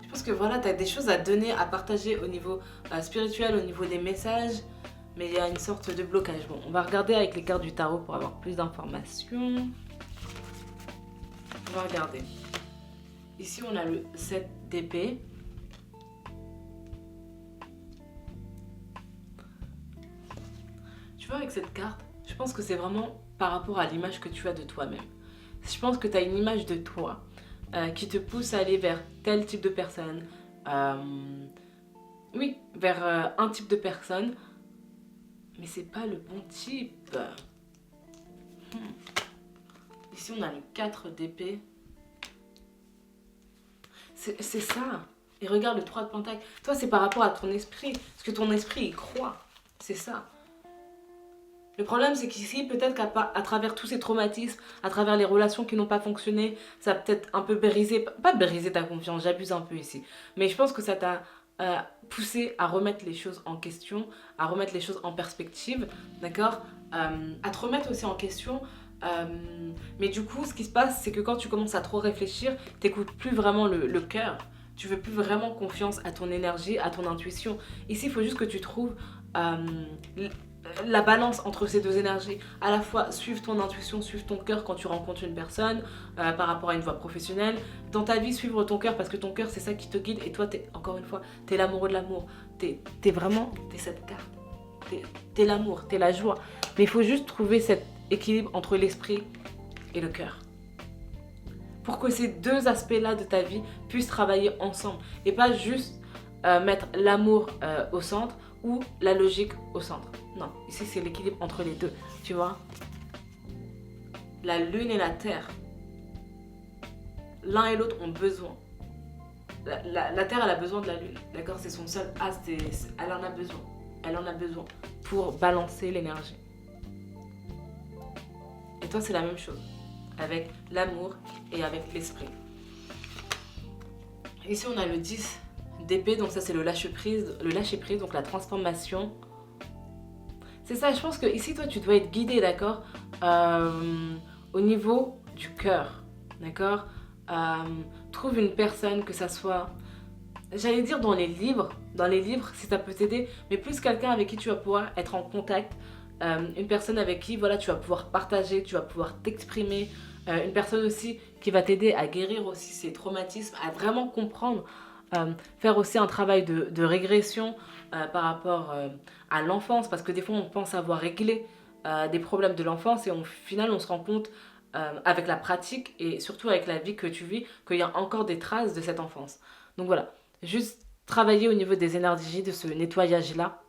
Je pense que voilà, tu as des choses à donner, à partager au niveau spirituel, au niveau des messages. Mais il y a une sorte de blocage. Bon, on va regarder avec les cartes du tarot pour avoir plus d'informations. On va regarder. Ici, on a le 7 d'épée. Tu vois, avec cette carte, je pense que c'est vraiment par rapport à l'image que tu as de toi-même. Je pense que tu as une image de toi qui te pousse à aller vers tel type de personne. Oui, vers un type de personne. Mais c'est pas le bon type. Ici, on a le 4 d'épée. C'est ça. Et regarde le 3 de pentacle. Toi, c'est par rapport à ton esprit. Parce que ton esprit, il croit. C'est ça. Le problème, c'est qu'ici, peut-être qu'à travers tous ces traumatismes, à travers les relations qui n'ont pas fonctionné, ça a peut-être un peu brisé, pas brisé ta confiance, j'abuse un peu ici, mais je pense que ça t'a poussé à remettre les choses en question, à remettre les choses en perspective, d'accord, à te remettre aussi en question. Mais du coup, ce qui se passe, c'est que quand tu commences à trop réfléchir, t'écoutes plus vraiment le cœur. Tu veux plus vraiment confiance à ton énergie, à ton intuition. Ici, il faut juste que tu trouves la balance entre ces deux énergies. À la fois, suivre ton intuition, suivre ton cœur quand tu rencontres une personne par rapport à une voie professionnelle. Dans ta vie, suivre ton cœur parce que ton cœur, c'est ça qui te guide. Et toi, encore une fois, t'es l'amoureux de l'amour. T'es cette carte. T'es l'amour, t'es la joie. Mais il faut juste trouver cet équilibre entre l'esprit et le cœur. Pour que ces deux aspects-là de ta vie puissent travailler ensemble. Et pas juste mettre l'amour au centre ou la logique au centre. Non, ici c'est l'équilibre entre les deux, tu vois. La lune et la terre, l'un et l'autre ont besoin. La terre, elle a besoin de la lune, d'accord. C'est son seul as, elle en a besoin. Elle en a besoin pour balancer l'énergie. Et toi, c'est la même chose, avec l'amour et avec l'esprit. Ici, on a le 10 d'épée, donc ça c'est le lâcher prise, donc la transformation. C'est ça, je pense que ici toi tu dois être guidé, d'accord, au niveau du cœur, d'accord. Trouve une personne, que ça soit, j'allais dire dans les livres si ça peut t'aider, mais plus quelqu'un avec qui tu vas pouvoir être en contact, une personne avec qui voilà tu vas pouvoir partager, tu vas pouvoir t'exprimer, une personne aussi qui va t'aider à guérir aussi ces traumatismes, à vraiment comprendre faire aussi un travail de régression par rapport à l'enfance, parce que des fois on pense avoir réglé des problèmes de l'enfance et au final on se rend compte avec la pratique et surtout avec la vie que tu vis qu'il y a encore des traces de cette enfance. Donc voilà, juste travailler au niveau des énergies, de ce nettoyage-là,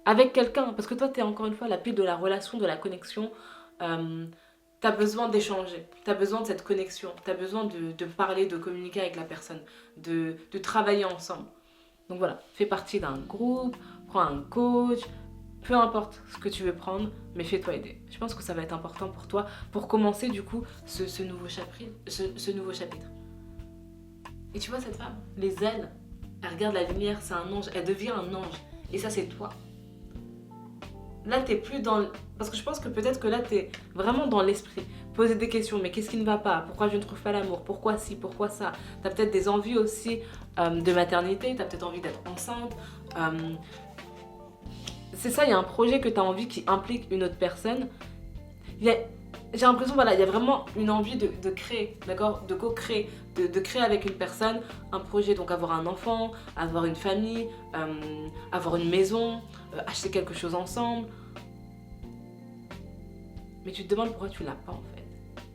avec quelqu'un, parce que toi tu es encore une fois la pile de la relation, de la connexion. Euh, tu as besoin d'échanger, tu as besoin de cette connexion, tu as besoin de parler, de communiquer avec la personne, de travailler ensemble. Donc voilà, fais partie d'un groupe, prends un coach, peu importe ce que tu veux prendre, mais fais-toi aider. Je pense que ça va être important pour toi pour commencer du coup ce nouveau chapitre, ce nouveau chapitre. Et tu vois cette femme, les ailes, elle regarde la lumière, c'est un ange, elle devient un ange. Et ça c'est toi. Là t'es plus dans... Parce que je pense que peut-être que là t'es vraiment dans l'esprit. Poser des questions, mais qu'est-ce qui ne va pas? Pourquoi je ne trouve pas l'amour? Pourquoi ci? Pourquoi ça? T'as peut-être des envies aussi de maternité, t'as peut-être envie d'être enceinte. C'est ça, il y a un projet que t'as envie qui implique une autre personne. Il y a- J'ai l'impression, voilà, il y a vraiment une envie de créer, d'accord? De co-créer, de créer avec une personne un projet. Donc avoir un enfant, avoir une famille, avoir une maison, acheter quelque chose ensemble. Mais tu te demandes pourquoi tu l'as pas en fait.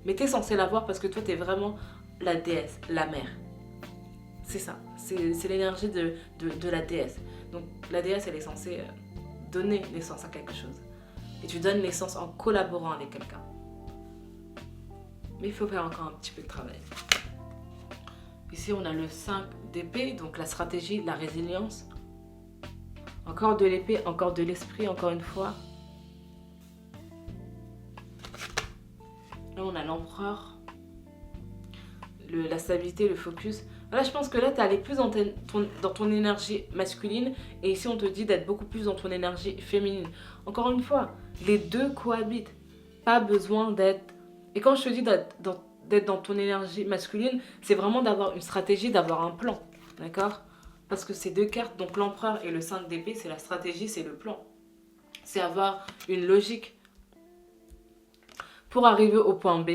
Mais t'es censé l'avoir parce que toi t'es vraiment la déesse, la mère. C'est ça, c'est l'énergie de la déesse. Donc la déesse elle est censée donner naissance à quelque chose. Et tu donnes naissance en collaborant avec quelqu'un. Mais il faut faire encore un petit peu de travail. Ici on a le 5 d'épée, donc la stratégie, la résilience. Encore de l'épée, encore de l'esprit, encore une fois. Là on a l'empereur, la stabilité, le focus. Là, je pense que là, tu es allé plus dans ton énergie masculine. Et ici, on te dit d'être beaucoup plus dans ton énergie féminine. Encore une fois, les deux cohabitent. Pas besoin d'être... Et quand je te dis d'être dans ton énergie masculine, c'est vraiment d'avoir une stratégie, d'avoir un plan. D'accord? Parce que ces deux cartes, donc l'empereur et le 5 d'épée, c'est la stratégie, c'est le plan. C'est avoir une logique pour arriver au point B.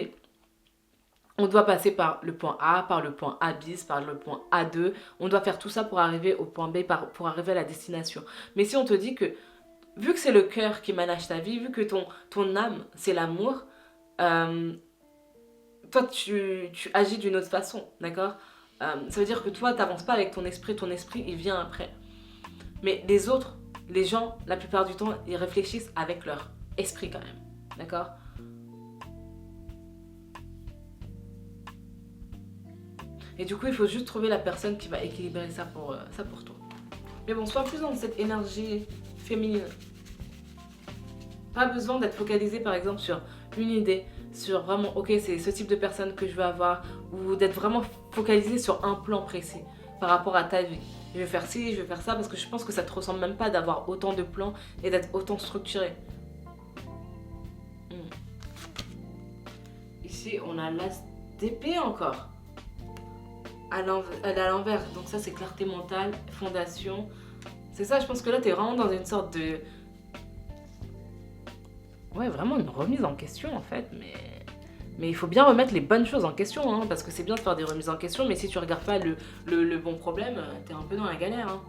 On doit passer par le point A, par le point A bis, par le point A2. On doit faire tout ça pour arriver au point B, pour arriver à la destination. Mais si on te dit que, vu que c'est le cœur qui manage ta vie, vu que ton âme, c'est l'amour, toi, tu agis d'une autre façon, d'accord? Ça veut dire que toi, tu n'avances pas avec ton esprit, il vient après. Mais les autres, les gens, la plupart du temps, ils réfléchissent avec leur esprit quand même, d'accord? Et du coup, il faut juste trouver la personne qui va équilibrer ça pour toi. Mais bon, sois plus dans cette énergie féminine. Pas besoin d'être focalisé par exemple sur une idée, sur vraiment, ok, c'est ce type de personne que je veux avoir, ou d'être vraiment focalisé sur un plan précis par rapport à ta vie. Je vais faire ci, je vais faire ça, parce que je pense que ça te ressemble même pas d'avoir autant de plans et d'être autant structuré. Ici, on a l'as d'épée encore. À l'envers, donc ça c'est clarté mentale, fondation. C'est ça, je pense que là t'es vraiment dans une sorte de... Ouais, vraiment une remise en question en fait, mais il faut bien remettre les bonnes choses en question, hein, parce que c'est bien de faire des remises en question, mais si tu regardes pas le bon problème, t'es un peu dans la galère. Hein.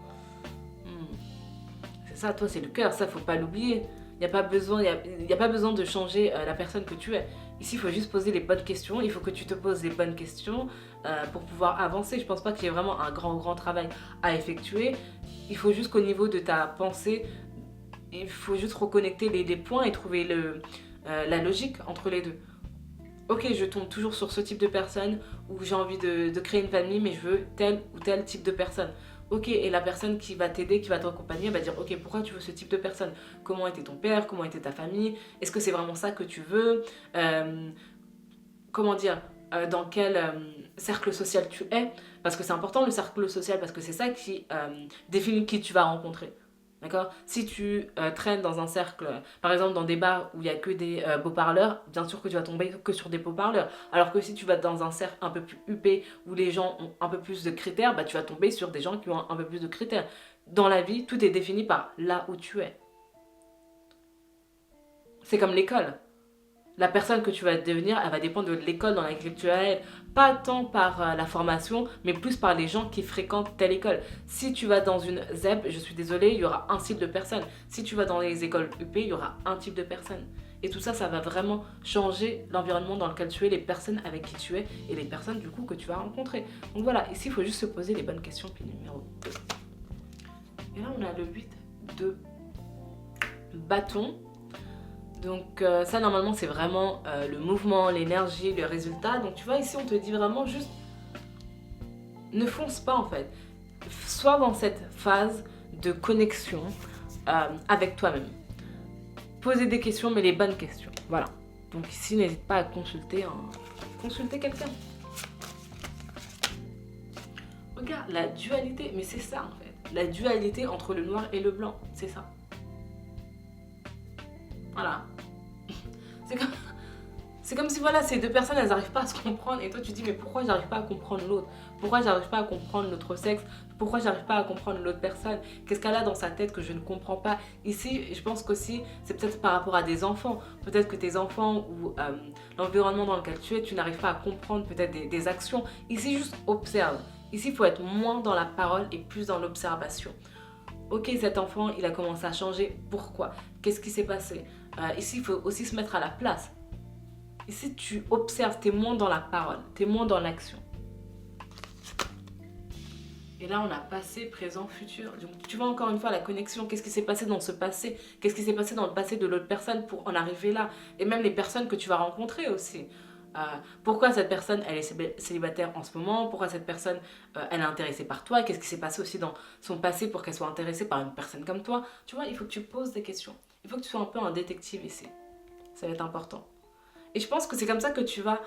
C'est ça, toi c'est le cœur, ça faut pas l'oublier. Il n'y a, pas besoin, y a pas besoin de changer la personne que tu es. Ici, il faut juste poser les bonnes questions. Il faut que tu te poses les bonnes questions pour pouvoir avancer. Je pense pas qu'il y ait vraiment un grand travail à effectuer. Il faut juste qu'au niveau de ta pensée, il faut juste reconnecter les points et trouver la logique entre les deux. Ok, je tombe toujours sur ce type de personne où j'ai envie de créer une famille, mais je veux tel ou tel type de personne. Ok, et la personne qui va t'aider, qui va t'accompagner, va dire ok, pourquoi tu veux ce type de personne? Comment était ton père? Comment était ta famille? Est-ce que c'est vraiment ça que tu veux? Comment dire? Dans quel cercle social tu es? Parce que c'est important le cercle social, parce que c'est ça qui définit qui tu vas rencontrer. D'accord? Si tu traînes dans un cercle, par exemple dans des bars où il n'y a que des beaux-parleurs, bien sûr que tu vas tomber que sur des beaux-parleurs. Alors que si tu vas dans un cercle un peu plus huppé, où les gens ont un peu plus de critères, bah, tu vas tomber sur des gens qui ont un peu plus de critères. Dans la vie, tout est défini par là où tu es. C'est comme l'école. la personne que tu vas devenir, elle va dépendre de l'école dans laquelle tu vas être. Pas tant par la formation, mais plus par les gens qui fréquentent telle école. Si tu vas dans une ZEB, je suis désolée, il y aura un type de personne. Si tu vas dans les écoles UP, il y aura un type de personne. Et tout ça, ça va vraiment changer l'environnement dans lequel tu es, les personnes avec qui tu es et les personnes du coup que tu vas rencontrer. Donc voilà, ici il faut juste se poser les bonnes questions. Puis numéro 2. Et là on a le 8 de bâton. Donc ça normalement c'est vraiment le mouvement, l'énergie, le résultat. Donc tu vois ici on te dit vraiment juste ne fonce pas en fait. Sois dans cette phase de connexion avec toi-même. Poser des questions mais les bonnes questions. Voilà. Donc ici n'hésite pas à consulter quelqu'un. Regarde la dualité, mais c'est ça en fait. La dualité entre le noir et le blanc, c'est ça. Voilà. C'est comme si voilà, ces deux personnes, elles n'arrivent pas à se comprendre et toi tu dis mais pourquoi j'arrive pas à comprendre l'autre? Pourquoi j'arrive pas à comprendre l'autre sexe? Pourquoi j'arrive pas à comprendre l'autre personne? Qu'est-ce qu'elle a dans sa tête que je ne comprends pas? Ici, je pense qu'aussi, c'est peut-être par rapport à des enfants. Peut-être que tes enfants ou l'environnement dans lequel tu es, tu n'arrives pas à comprendre peut-être des actions. Ici, juste observe. Ici, il faut être moins dans la parole et plus dans l'observation. Ok, cet enfant, il a commencé à changer. Pourquoi? Qu'est-ce qui s'est passé? Ici, il faut aussi se mettre à la place. Ici, tu observes, tu es moins dans la parole, tu es moins dans l'action. Et là, on a passé, présent, futur. Donc, tu vois encore une fois la connexion. Qu'est-ce qui s'est passé dans ce passé? Qu'est-ce qui s'est passé dans le passé de l'autre personne pour en arriver là? Et même les personnes que tu vas rencontrer aussi. Pourquoi cette personne, elle est célibataire en ce moment? Pourquoi cette personne, elle est intéressée par toi? Qu'est-ce qui s'est passé aussi dans son passé pour qu'elle soit intéressée par une personne comme toi? Tu vois, il faut que tu poses des questions. Il faut que tu sois un peu un détective ici. Ça va être important. Et je pense que c'est comme ça que tu vas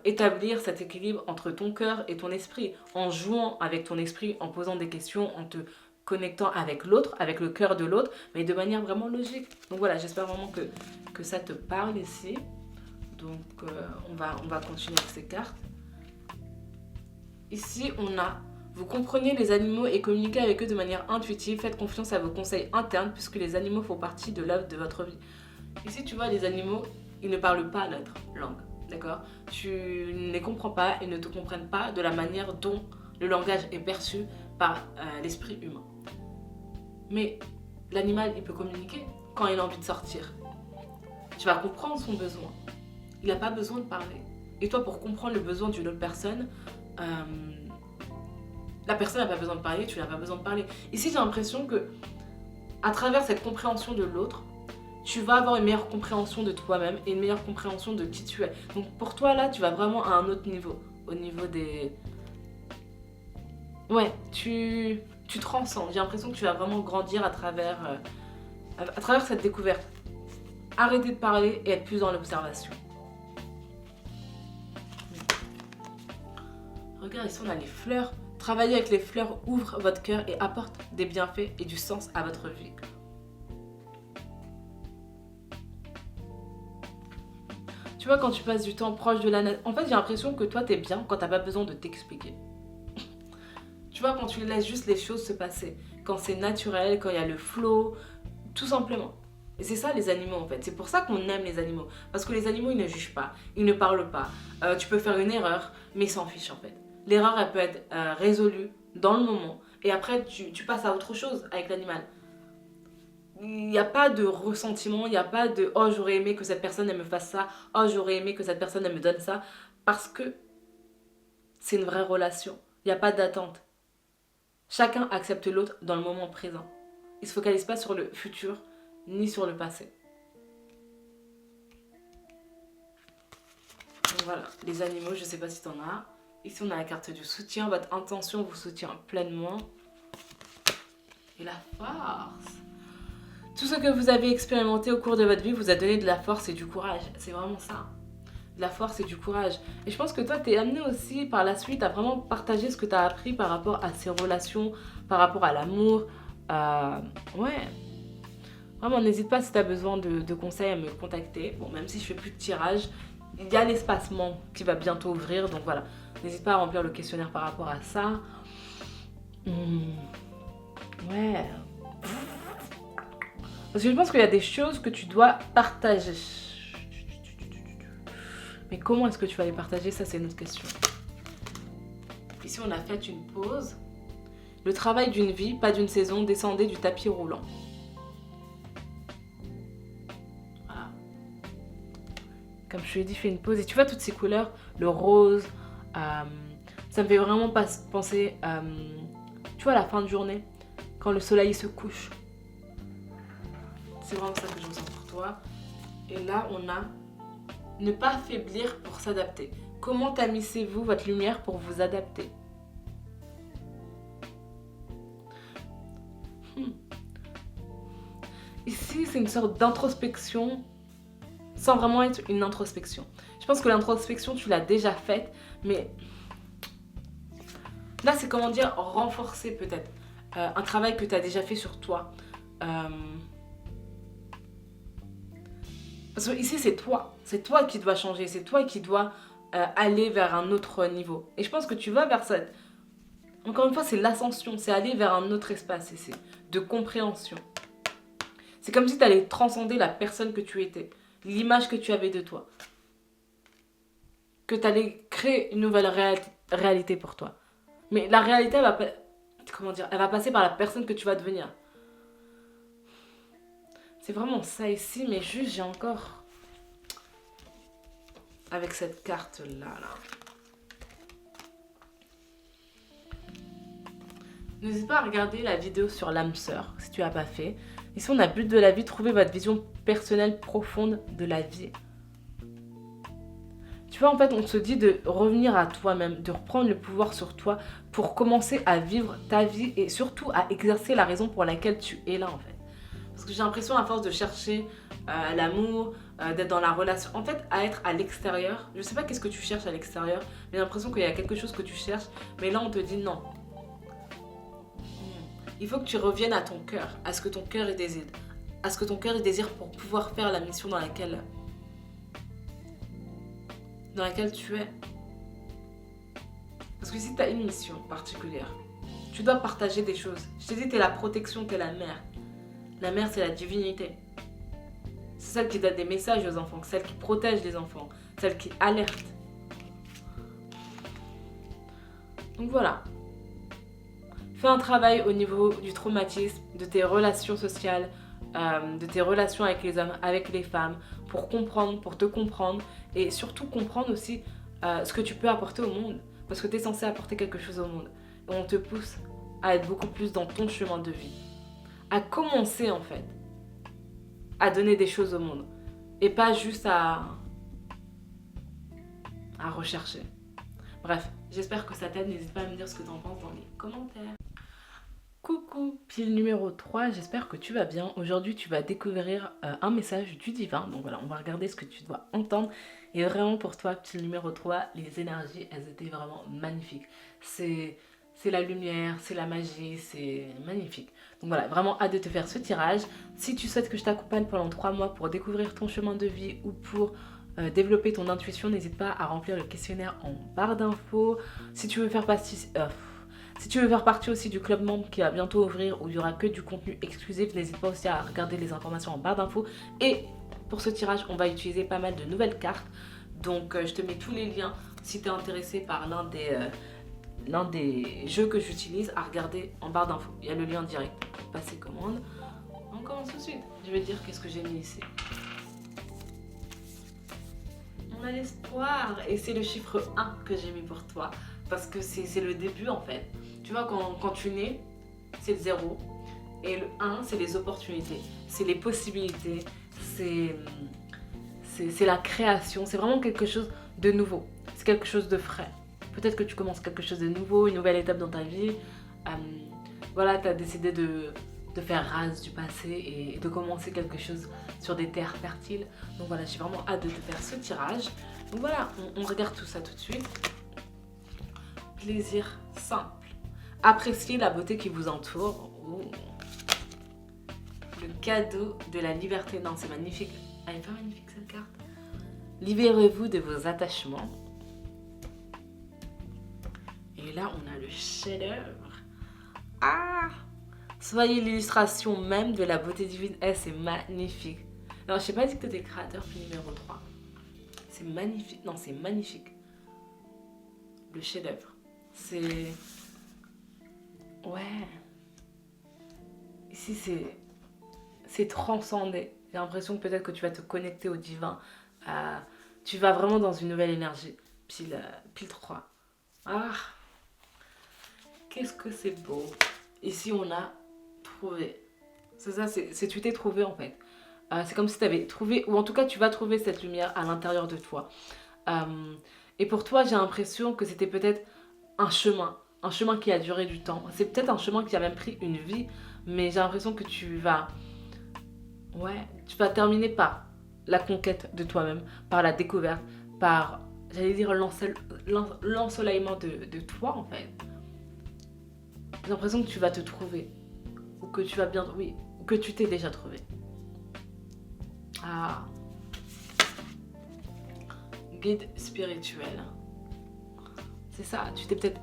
établir cet équilibre entre ton cœur et ton esprit, en jouant avec ton esprit, en posant des questions, en te connectant avec l'autre, avec le cœur de l'autre, mais de manière vraiment logique. Donc voilà, j'espère vraiment que ça te parle ici. Donc on va continuer avec ces cartes. Ici, on a vous comprenez les animaux et communiquez avec eux de manière intuitive. Faites confiance à vos conseils internes puisque les animaux font partie de l'œuvre de votre vie. Ici, tu vois, les animaux, ils ne parlent pas notre langue, d'accord? Tu ne les comprends pas, ils ne te comprennent pas de la manière dont le langage est perçu par l'esprit humain. Mais l'animal, il peut communiquer quand il a envie de sortir. Tu vas comprendre son besoin. Il n'a pas besoin de parler. Et toi, pour comprendre le besoin d'une autre personne, la personne n'a pas besoin de parler, tu n'as pas besoin de parler. Ici, j'ai l'impression que, à travers cette compréhension de l'autre, tu vas avoir une meilleure compréhension de toi-même et une meilleure compréhension de qui tu es. Donc pour toi, là, tu vas vraiment à un autre niveau. Au niveau des... Ouais, tu transcends. J'ai l'impression que tu vas vraiment grandir à travers cette découverte. Arrêtez de parler et être plus dans l'observation. Regarde, ici, on a les fleurs. Travailler avec les fleurs ouvre votre cœur et apporte des bienfaits et du sens à votre vie. Tu vois, quand tu passes du temps proche de la nature, en fait, j'ai l'impression que toi, t'es bien quand t'as pas besoin de t'expliquer. Tu vois, quand tu laisses juste les choses se passer, quand c'est naturel, quand il y a le flow, tout simplement. Et c'est ça les animaux en fait, c'est pour ça qu'on aime les animaux. Parce que les animaux, ils ne jugent pas, ils ne parlent pas. Tu peux faire une erreur, mais ils s'en fichent en fait. L'erreur, elle peut être résolue dans le moment. Et après, tu passes à autre chose avec l'animal. Il n'y a pas de ressentiment, il n'y a pas de oh j'aurais aimé que cette personne elle me fasse ça, oh j'aurais aimé que cette personne elle me donne ça, parce que c'est une vraie relation, il n'y a pas d'attente. Chacun accepte l'autre dans le moment présent. Il ne se focalise pas sur le futur ni sur le passé. Donc voilà, les animaux, je ne sais pas si tu en as. Ici on a la carte du soutien, votre intention vous soutient pleinement. Et la force. Tout ce que vous avez expérimenté au cours de votre vie vous a donné de la force et du courage. C'est vraiment ça. De la force et du courage. Et je pense que toi, t'es amené aussi par la suite à vraiment partager ce que t'as appris par rapport à ces relations, par rapport à l'amour. Ouais. Vraiment, n'hésite pas si t'as besoin de conseils à me contacter. Bon, même si je fais plus de tirage, il y a l'espacement qui va bientôt ouvrir. Donc voilà, n'hésite pas à remplir le questionnaire par rapport à ça. Ouais. Parce que je pense qu'il y a des choses que tu dois partager. Mais comment est-ce que tu vas les partager? Ça, c'est une autre question. Ici, on a fait une pause. Le travail d'une vie, pas d'une saison, descendez du tapis roulant. Voilà. Comme je te l'ai dit, fais une pause. Et tu vois toutes ces couleurs, le rose, ça me fait vraiment penser, tu vois, à la fin de journée, quand le soleil se couche. C'est vraiment ça que je ressens pour toi. Et là, on a ne pas faiblir pour s'adapter. Comment tamisez-vous votre lumière pour vous adapter? Ici, c'est une sorte d'introspection sans vraiment être une introspection. Je pense que l'introspection, tu l'as déjà faite, mais là, c'est comment dire, renforcer peut-être un travail que tu as déjà fait sur toi. Parce que ici, c'est toi qui dois changer, c'est toi qui dois aller vers un autre niveau. Et je pense que tu vas vers ça. Encore une fois, c'est l'ascension, c'est aller vers un autre espace ici, de compréhension. C'est comme si tu allais transcender la personne que tu étais, l'image que tu avais de toi. Que tu allais créer une nouvelle réalité pour toi. Mais la réalité, elle va passer par la personne que tu vas devenir. C'est vraiment ça ici, mais juste j'ai encore... Avec cette carte-là, N'hésite pas à regarder la vidéo sur l'âme sœur, si tu n'as pas fait. Ici, on a but de la vie, trouver votre vision personnelle profonde de la vie. Tu vois, en fait, on se dit de revenir à toi-même, de reprendre le pouvoir sur toi pour commencer à vivre ta vie et surtout à exercer la raison pour laquelle tu es là, en fait. Parce que j'ai l'impression, à force de chercher l'amour, d'être dans la relation, en fait, à être à l'extérieur. Je sais pas qu'est-ce que tu cherches à l'extérieur, mais j'ai l'impression qu'il y a quelque chose que tu cherches, mais là, on te dit non. Il faut que tu reviennes à ton cœur, à ce que ton cœur désire. À ce que ton cœur désire pour pouvoir faire la mission dans laquelle tu es. Parce que si tu as une mission particulière, tu dois partager des choses. Je t'ai dit, tu es la protection, tu es la mère. La mère, c'est la divinité. C'est celle qui donne des messages aux enfants, celle qui protège les enfants, celle qui alerte. Donc voilà. Fais un travail au niveau du traumatisme, de tes relations sociales, de tes relations avec les hommes, avec les femmes, pour comprendre, pour te comprendre et surtout comprendre aussi ce que tu peux apporter au monde. Parce que tu es censé apporter quelque chose au monde. Et on te pousse à être beaucoup plus dans ton chemin de vie. À commencer en fait à donner des choses au monde. Et pas juste à rechercher. Bref, j'espère que ça t'aide. N'hésite pas à me dire ce que tu en penses dans les commentaires. Coucou, pile numéro 3, j'espère que tu vas bien. Aujourd'hui, tu vas découvrir un message du divin. Donc voilà, on va regarder ce que tu dois entendre. Et vraiment pour toi, pile numéro 3, les énergies, elles étaient vraiment magnifiques. C'est la lumière, c'est la magie, c'est magnifique. Donc voilà, vraiment hâte de te faire ce tirage. Si tu souhaites que je t'accompagne pendant 3 mois pour découvrir ton chemin de vie ou pour développer ton intuition, n'hésite pas à remplir le questionnaire en barre d'infos. Si tu veux faire partie aussi du club membre qui va bientôt ouvrir où il n'y aura que du contenu exclusif, n'hésite pas aussi à regarder les informations en barre d'infos. Et pour ce tirage, on va utiliser pas mal de nouvelles cartes. Donc je te mets tous les liens si tu es intéressé par l'un des jeux que j'utilise à regarder en barre d'infos. Il y a le lien direct pour passer commande. On commence tout de suite. Je vais dire qu'est-ce que j'ai mis ici. On a l'espoir et c'est le chiffre 1 que j'ai mis pour toi parce que c'est le début en fait. Tu vois, quand tu nais, c'est le 0 et le 1, c'est les opportunités, c'est les possibilités, c'est la création, c'est vraiment quelque chose de nouveau, c'est quelque chose de frais. Peut-être que tu commences quelque chose de nouveau, une nouvelle étape dans ta vie. Voilà, tu as décidé de faire rase du passé et de commencer quelque chose sur des terres fertiles. Donc voilà, j'ai vraiment hâte de te faire ce tirage. Donc voilà, on regarde tout ça tout de suite. Plaisir simple. Appréciez la beauté qui vous entoure. Oh. Le cadeau de la liberté. Non, c'est magnifique. Elle est pas magnifique cette carte. Libérez-vous de vos attachements. Et là, on a le chef-d'œuvre. Ah! Soyez l'illustration même de la beauté divine. C'est magnifique. Alors, je n'ai pas dit que tu étais créateur puis numéro 3. c'est magnifique. Non, c'est magnifique. Le chef-d'œuvre. C'est... Ouais. Ici, c'est transcendé. J'ai l'impression que peut-être que tu vas te connecter au divin. Euh, Tu vas vraiment dans une nouvelle énergie. Pile 3. Ah, qu'est-ce que c'est beau. Ici, on a trouvé. C'est ça, tu t'es trouvé en fait. C'est comme si tu avais trouvé, ou en tout cas, tu vas trouver cette lumière à l'intérieur de toi. Euh, et pour toi, j'ai l'impression que c'était peut-être un chemin qui a duré du temps. C'est peut-être un chemin qui a même pris une vie, mais j'ai l'impression que tu vas terminer par la conquête de toi-même, par la découverte, par, j'allais dire, l'ensoleillement de toi en fait. J'ai l'impression que tu vas te trouver, ou que tu vas bien, oui, ou que tu t'es déjà trouvé. Ah, guide spirituel. C'est ça, tu t'es peut-être...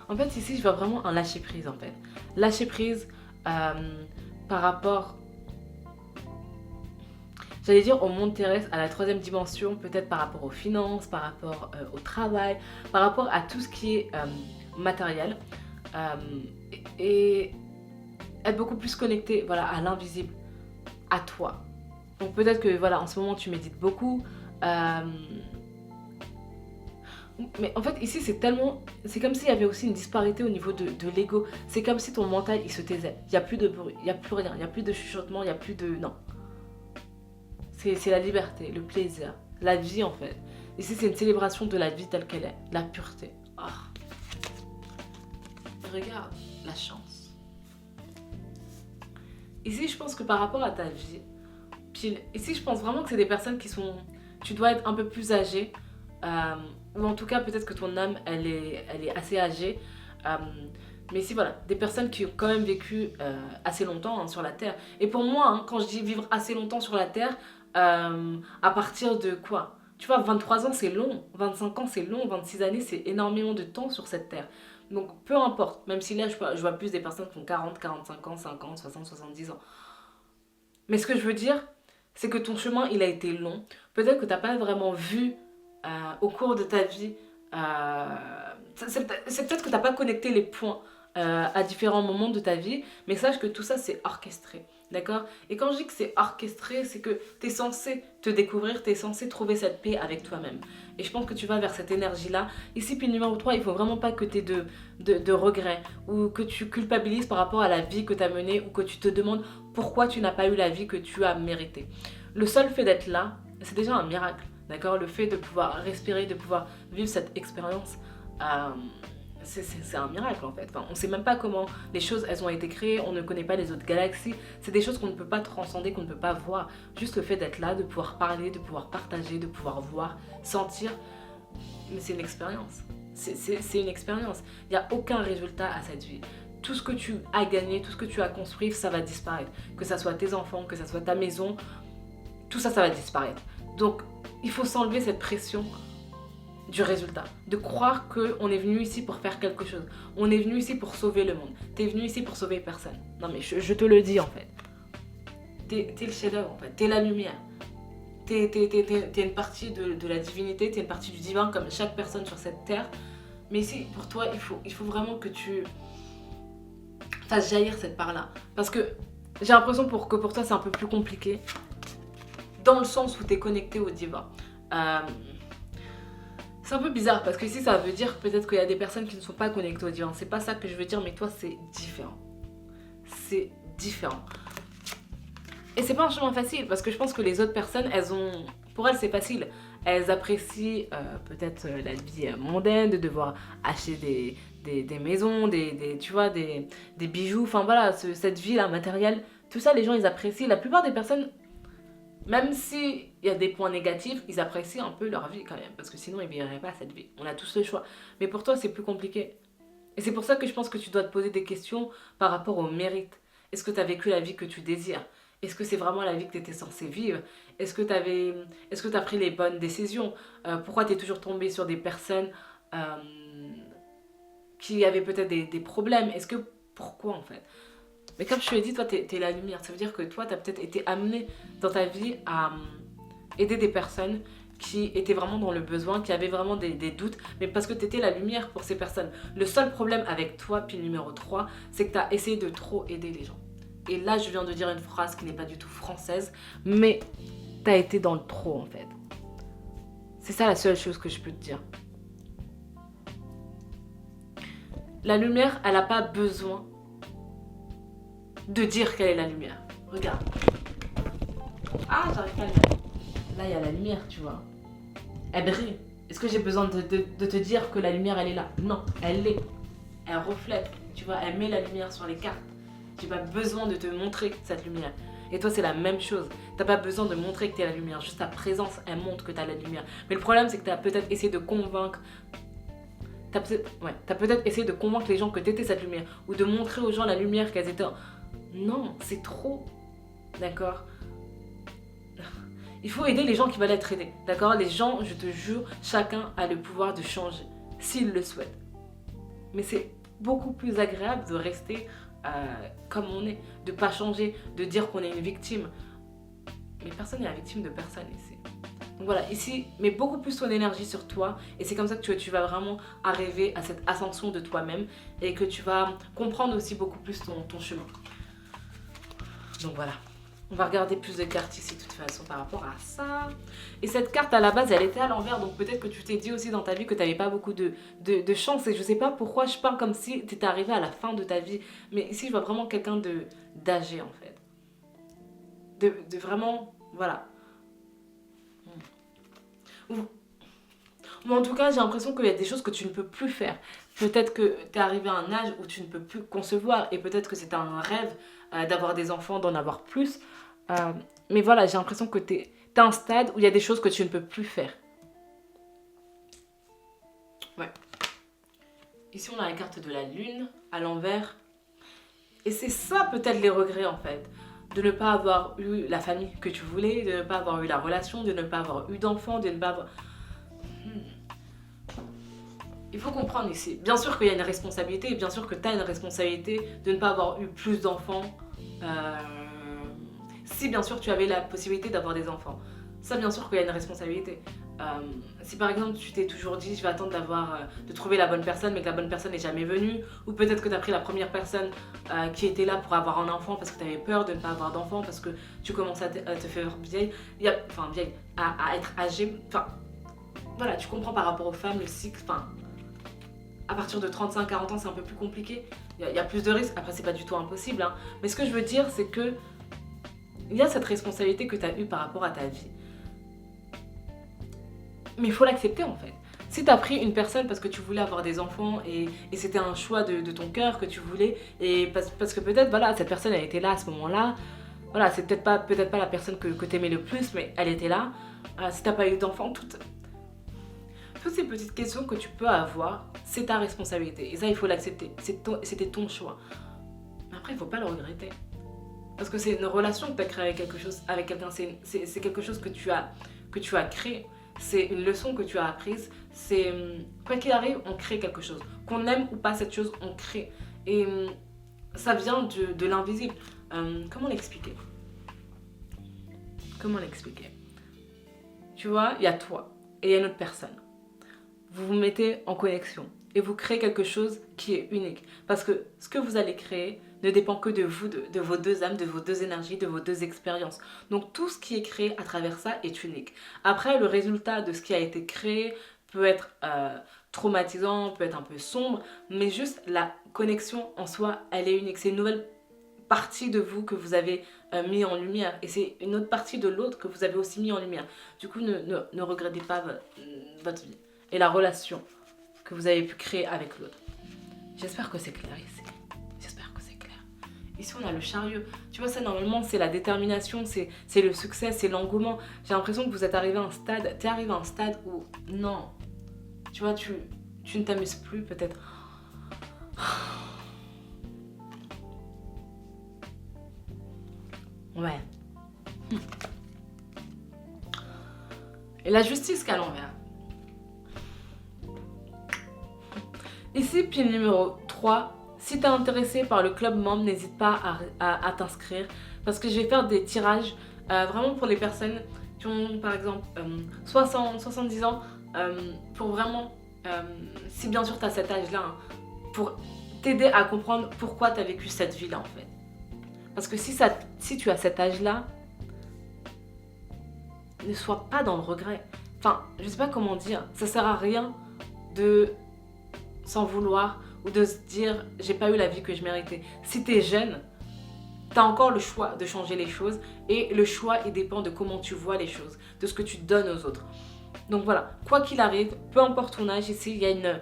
En fait, ici, je vois vraiment un lâcher-prise, en fait. Lâcher-prise par rapport, j'allais dire, au monde terrestre, à la troisième dimension, peut-être par rapport aux finances, par rapport au travail, par rapport à tout ce qui est matériel. Euh, et être beaucoup plus connecté, voilà, à l'invisible, à toi. Donc peut-être que, voilà, en ce moment, tu médites beaucoup. Mais en fait, ici, c'est comme s'il y avait aussi une disparité au niveau de l'ego. C'est comme si ton mental, il se taisait. Il n'y a plus de bruit, il n'y a plus rien, il n'y a plus de chuchotement, il n'y a plus de... Non. C'est la liberté, le plaisir, la vie en fait. Ici, c'est une célébration de la vie telle qu'elle est, la pureté. Ah. Regarde, la chance. Ici, je pense que par rapport à ta vie, ici, je pense vraiment que c'est des personnes qui sont... Tu dois être un peu plus âgé. Ou en tout cas, peut-être que ton âme, elle est assez âgée. Euh, mais ici, voilà, des personnes qui ont quand même vécu assez longtemps sur la Terre. Et pour moi, quand je dis vivre assez longtemps sur la Terre, à partir de quoi? Tu vois, 23 ans, c'est long. 25 ans, c'est long. 26 années, c'est énormément de temps sur cette Terre. Donc, peu importe. Même si là, je vois plus des personnes qui ont 40, 45 ans, 50, 60, 70 ans. Mais ce que je veux dire, c'est que ton chemin, il a été long. Peut-être que tu n'as pas vraiment vu au cours de ta vie. C'est peut-être que tu n'as pas connecté les points à différents moments de ta vie, mais sache que tout ça, c'est orchestré. D'accord? Et quand je dis que c'est orchestré, c'est que tu es censé te découvrir, tu es censé trouver cette paix avec toi-même. Et je pense que tu vas vers cette énergie-là. Ici, puis numéro 3, il ne faut vraiment pas que tu aies de regrets ou que tu culpabilises par rapport à la vie que tu as menée ou que tu te demandes pourquoi tu n'as pas eu la vie que tu as méritée. Le seul fait d'être là, c'est déjà un miracle. D'accord? Le fait de pouvoir respirer, de pouvoir vivre cette expérience, c'est un miracle en fait. Enfin, on ne sait même pas comment les choses elles ont été créées, on ne connaît pas les autres galaxies. C'est des choses qu'on ne peut pas transcender, qu'on ne peut pas voir. Juste le fait d'être là, de pouvoir parler, de pouvoir partager, de pouvoir voir, sentir. Mais c'est une expérience. C'est une expérience. Il n'y a aucun résultat à cette vie. Tout ce que tu as gagné, tout ce que tu as construit, ça va disparaître. Que ça soit tes enfants, que ça soit ta maison, tout ça, ça va disparaître. Donc, il faut s'enlever cette pression du résultat. De croire qu'on est venu ici pour faire quelque chose. On est venu ici pour sauver le monde. T'es venu ici pour sauver personne. Non mais je te le dis en fait. T'es le chef-d'œuvre en fait. T'es la lumière. T'es une partie de la divinité. T'es une partie du divin comme chaque personne sur cette terre. Mais ici, pour toi, il faut vraiment que tu fasses jaillir cette part-là. Parce que j'ai l'impression que pour toi, c'est un peu plus compliqué. Dans le sens où t'es connecté au divin. C'est un peu bizarre parce que ici ça veut dire peut-être qu'il y a des personnes qui ne sont pas connectées au divin. C'est pas ça que je veux dire, mais toi c'est différent. C'est différent. Et c'est pas un chemin facile parce que je pense que les autres personnes, pour elles c'est facile. Elles apprécient peut-être la vie mondaine, de devoir acheter des maisons, tu vois, des bijoux, enfin voilà, cette vie là matérielle. Tout ça les gens ils apprécient. La plupart des personnes, même s'il y a des points négatifs, ils apprécient un peu leur vie quand même. Parce que sinon, ils ne vivraient pas cette vie. On a tous le choix. Mais pour toi, c'est plus compliqué. Et c'est pour ça que je pense que tu dois te poser des questions par rapport au mérite. Est-ce que tu as vécu la vie que tu désires? Est-ce que c'est vraiment la vie que tu étais censé vivre? Est-ce que tu as pris les bonnes décisions? Pourquoi tu es toujours tombé sur des personnes qui avaient peut-être des problèmes? Pourquoi en fait? Mais comme je te l'ai dit, toi, t'es la lumière. Ça veut dire que toi, t'as peut-être été amené dans ta vie à aider des personnes qui étaient vraiment dans le besoin, qui avaient vraiment des doutes, mais parce que t'étais la lumière pour ces personnes. Le seul problème avec toi, puis numéro 3, c'est que t'as essayé de trop aider les gens. Et là, je viens de dire une phrase qui n'est pas du tout française, mais t'as été dans le trop, en fait. C'est ça la seule chose que je peux te dire. La lumière, elle n'a pas besoin de dire qu'elle est la lumière. Regarde. Ah, j'arrive pas à le mettre. Là, il y a la lumière, tu vois. Elle brille. Est-ce que j'ai besoin de te dire que la lumière, elle est là? Non, elle l'est. Elle reflète, tu vois, elle met la lumière sur les cartes. J'ai pas besoin de te montrer cette lumière. Et toi, c'est la même chose. T'as pas besoin de montrer que t'es la lumière. Juste ta présence, elle montre que t'as la lumière. Mais le problème, c'est que t'as peut-être essayé de convaincre. T'as peut-être essayé de convaincre les gens que t'étais cette lumière. Ou de montrer aux gens la lumière qu'elles étaient. Non, c'est trop. D'accord? Il faut aider les gens qui veulent être aidés. D'accord? Les gens, je te jure, chacun a le pouvoir de changer. S'il le souhaite. Mais c'est beaucoup plus agréable de rester comme on est, de pas changer, de dire qu'on est une victime. Mais personne n'est la victime de personne ici. Donc voilà, ici, mets beaucoup plus ton énergie sur toi et c'est comme ça que tu vas vraiment arriver à cette ascension de toi-même et que tu vas comprendre aussi beaucoup plus ton chemin. Donc voilà. On va regarder plus de cartes ici de toute façon par rapport à ça. Et cette carte à la base elle était à l'envers, donc peut-être que tu t'es dit aussi dans ta vie que tu n'avais pas beaucoup de chance. Et je sais pas pourquoi je parle comme si tu étais arrivé à la fin de ta vie. Mais ici je vois vraiment quelqu'un d'âgé en fait. De vraiment, voilà. Ou en tout cas j'ai l'impression qu'il y a des choses que tu ne peux plus faire. Peut-être que tu es arrivé à un âge où tu ne peux plus concevoir. Et peut-être que c'est un rêve d'avoir des enfants, d'en avoir plus. Mais voilà, j'ai l'impression que tu es à un stade où il y a des choses que tu ne peux plus faire. Ouais. Ici, on a la carte de la lune à l'envers. Et c'est ça peut-être les regrets en fait. De ne pas avoir eu la famille que tu voulais, de ne pas avoir eu la relation, de ne pas avoir eu d'enfants, de ne pas avoir... Il faut comprendre ici. Bien sûr qu'il y a une responsabilité, et bien sûr que tu as une responsabilité de ne pas avoir eu plus d'enfants. Si bien sûr tu avais la possibilité d'avoir des enfants. Ça bien sûr qu'il y a une responsabilité. Si par exemple tu t'es toujours dit je vais attendre de trouver la bonne personne mais que la bonne personne n'est jamais venue, ou peut-être que tu as pris la première personne qui était là pour avoir un enfant parce que tu avais peur de ne pas avoir d'enfant, parce que tu commences à te faire vieille, vieille, à être âgée, enfin voilà, tu comprends par rapport aux femmes, le cycle, à partir de 35-40 ans c'est un peu plus compliqué, il y a plus de risques, après c'est pas du tout impossible, hein. Mais ce que je veux dire c'est que il y a cette responsabilité que tu as eue par rapport à ta vie. Mais il faut l'accepter en fait. Si tu as pris une personne parce que tu voulais avoir des enfants et c'était un choix de ton cœur que tu voulais, et parce que peut-être voilà, cette personne elle était là à ce moment-là, voilà, c'est peut-être pas la personne que tu aimais le plus, mais elle était là. Si tu n'as pas eu d'enfants, toutes ces petites questions que tu peux avoir, c'est ta responsabilité. Et ça, il faut l'accepter. C'était ton choix. Mais après, il ne faut pas le regretter. Parce que c'est une relation que tu as créée avec quelqu'un. C'est quelque chose que tu as créé. C'est une leçon que tu as apprise. C'est, quoi qu'il arrive, on crée quelque chose. Qu'on aime ou pas cette chose, on crée. Et ça vient de l'invisible. Comment l'expliquer? Tu vois, il y a toi et il y a une autre personne. Vous vous mettez en connexion et vous créez quelque chose qui est unique. Parce que ce que vous allez créer ne dépend que de vous, de vos deux âmes, de vos deux énergies, de vos deux expériences. Donc tout ce qui est créé à travers ça est unique. Après, le résultat de ce qui a été créé peut être traumatisant, peut être un peu sombre, mais juste la connexion en soi, elle est unique. C'est une nouvelle partie de vous que vous avez mis en lumière, et c'est une autre partie de l'autre que vous avez aussi mis en lumière. Du coup, ne regrettez pas votre vie et la relation que vous avez pu créer avec l'autre. J'espère que c'est clair ici. J'espère que c'est clair. Ici, on a le chariot. Tu vois, ça, normalement, c'est la détermination, c'est le succès, c'est l'engouement. J'ai l'impression que vous êtes arrivé à un stade, t'es arrivé à un stade où, non, tu vois, tu ne t'amuses plus, peut-être. Ouais. Et la justice qu'à l'envers. Ici, pile numéro 3, Si tu es intéressé par le club membre, n'hésite pas à t'inscrire parce que je vais faire des tirages vraiment pour les personnes qui ont par exemple 60, 70 ans pour vraiment, si bien sûr tu as cet âge-là, hein, pour t'aider à comprendre pourquoi tu as vécu cette vie-là en fait. Parce que si tu as cet âge-là, ne sois pas dans le regret. Enfin, je sais pas comment dire, ça sert à rien de s'en vouloir ou de se dire j'ai pas eu la vie que je méritais. Si t'es jeune, t'as encore le choix de changer les choses et le choix il dépend de comment tu vois les choses, de ce que tu donnes aux autres. Donc voilà, quoi qu'il arrive, peu importe ton âge, ici il y a une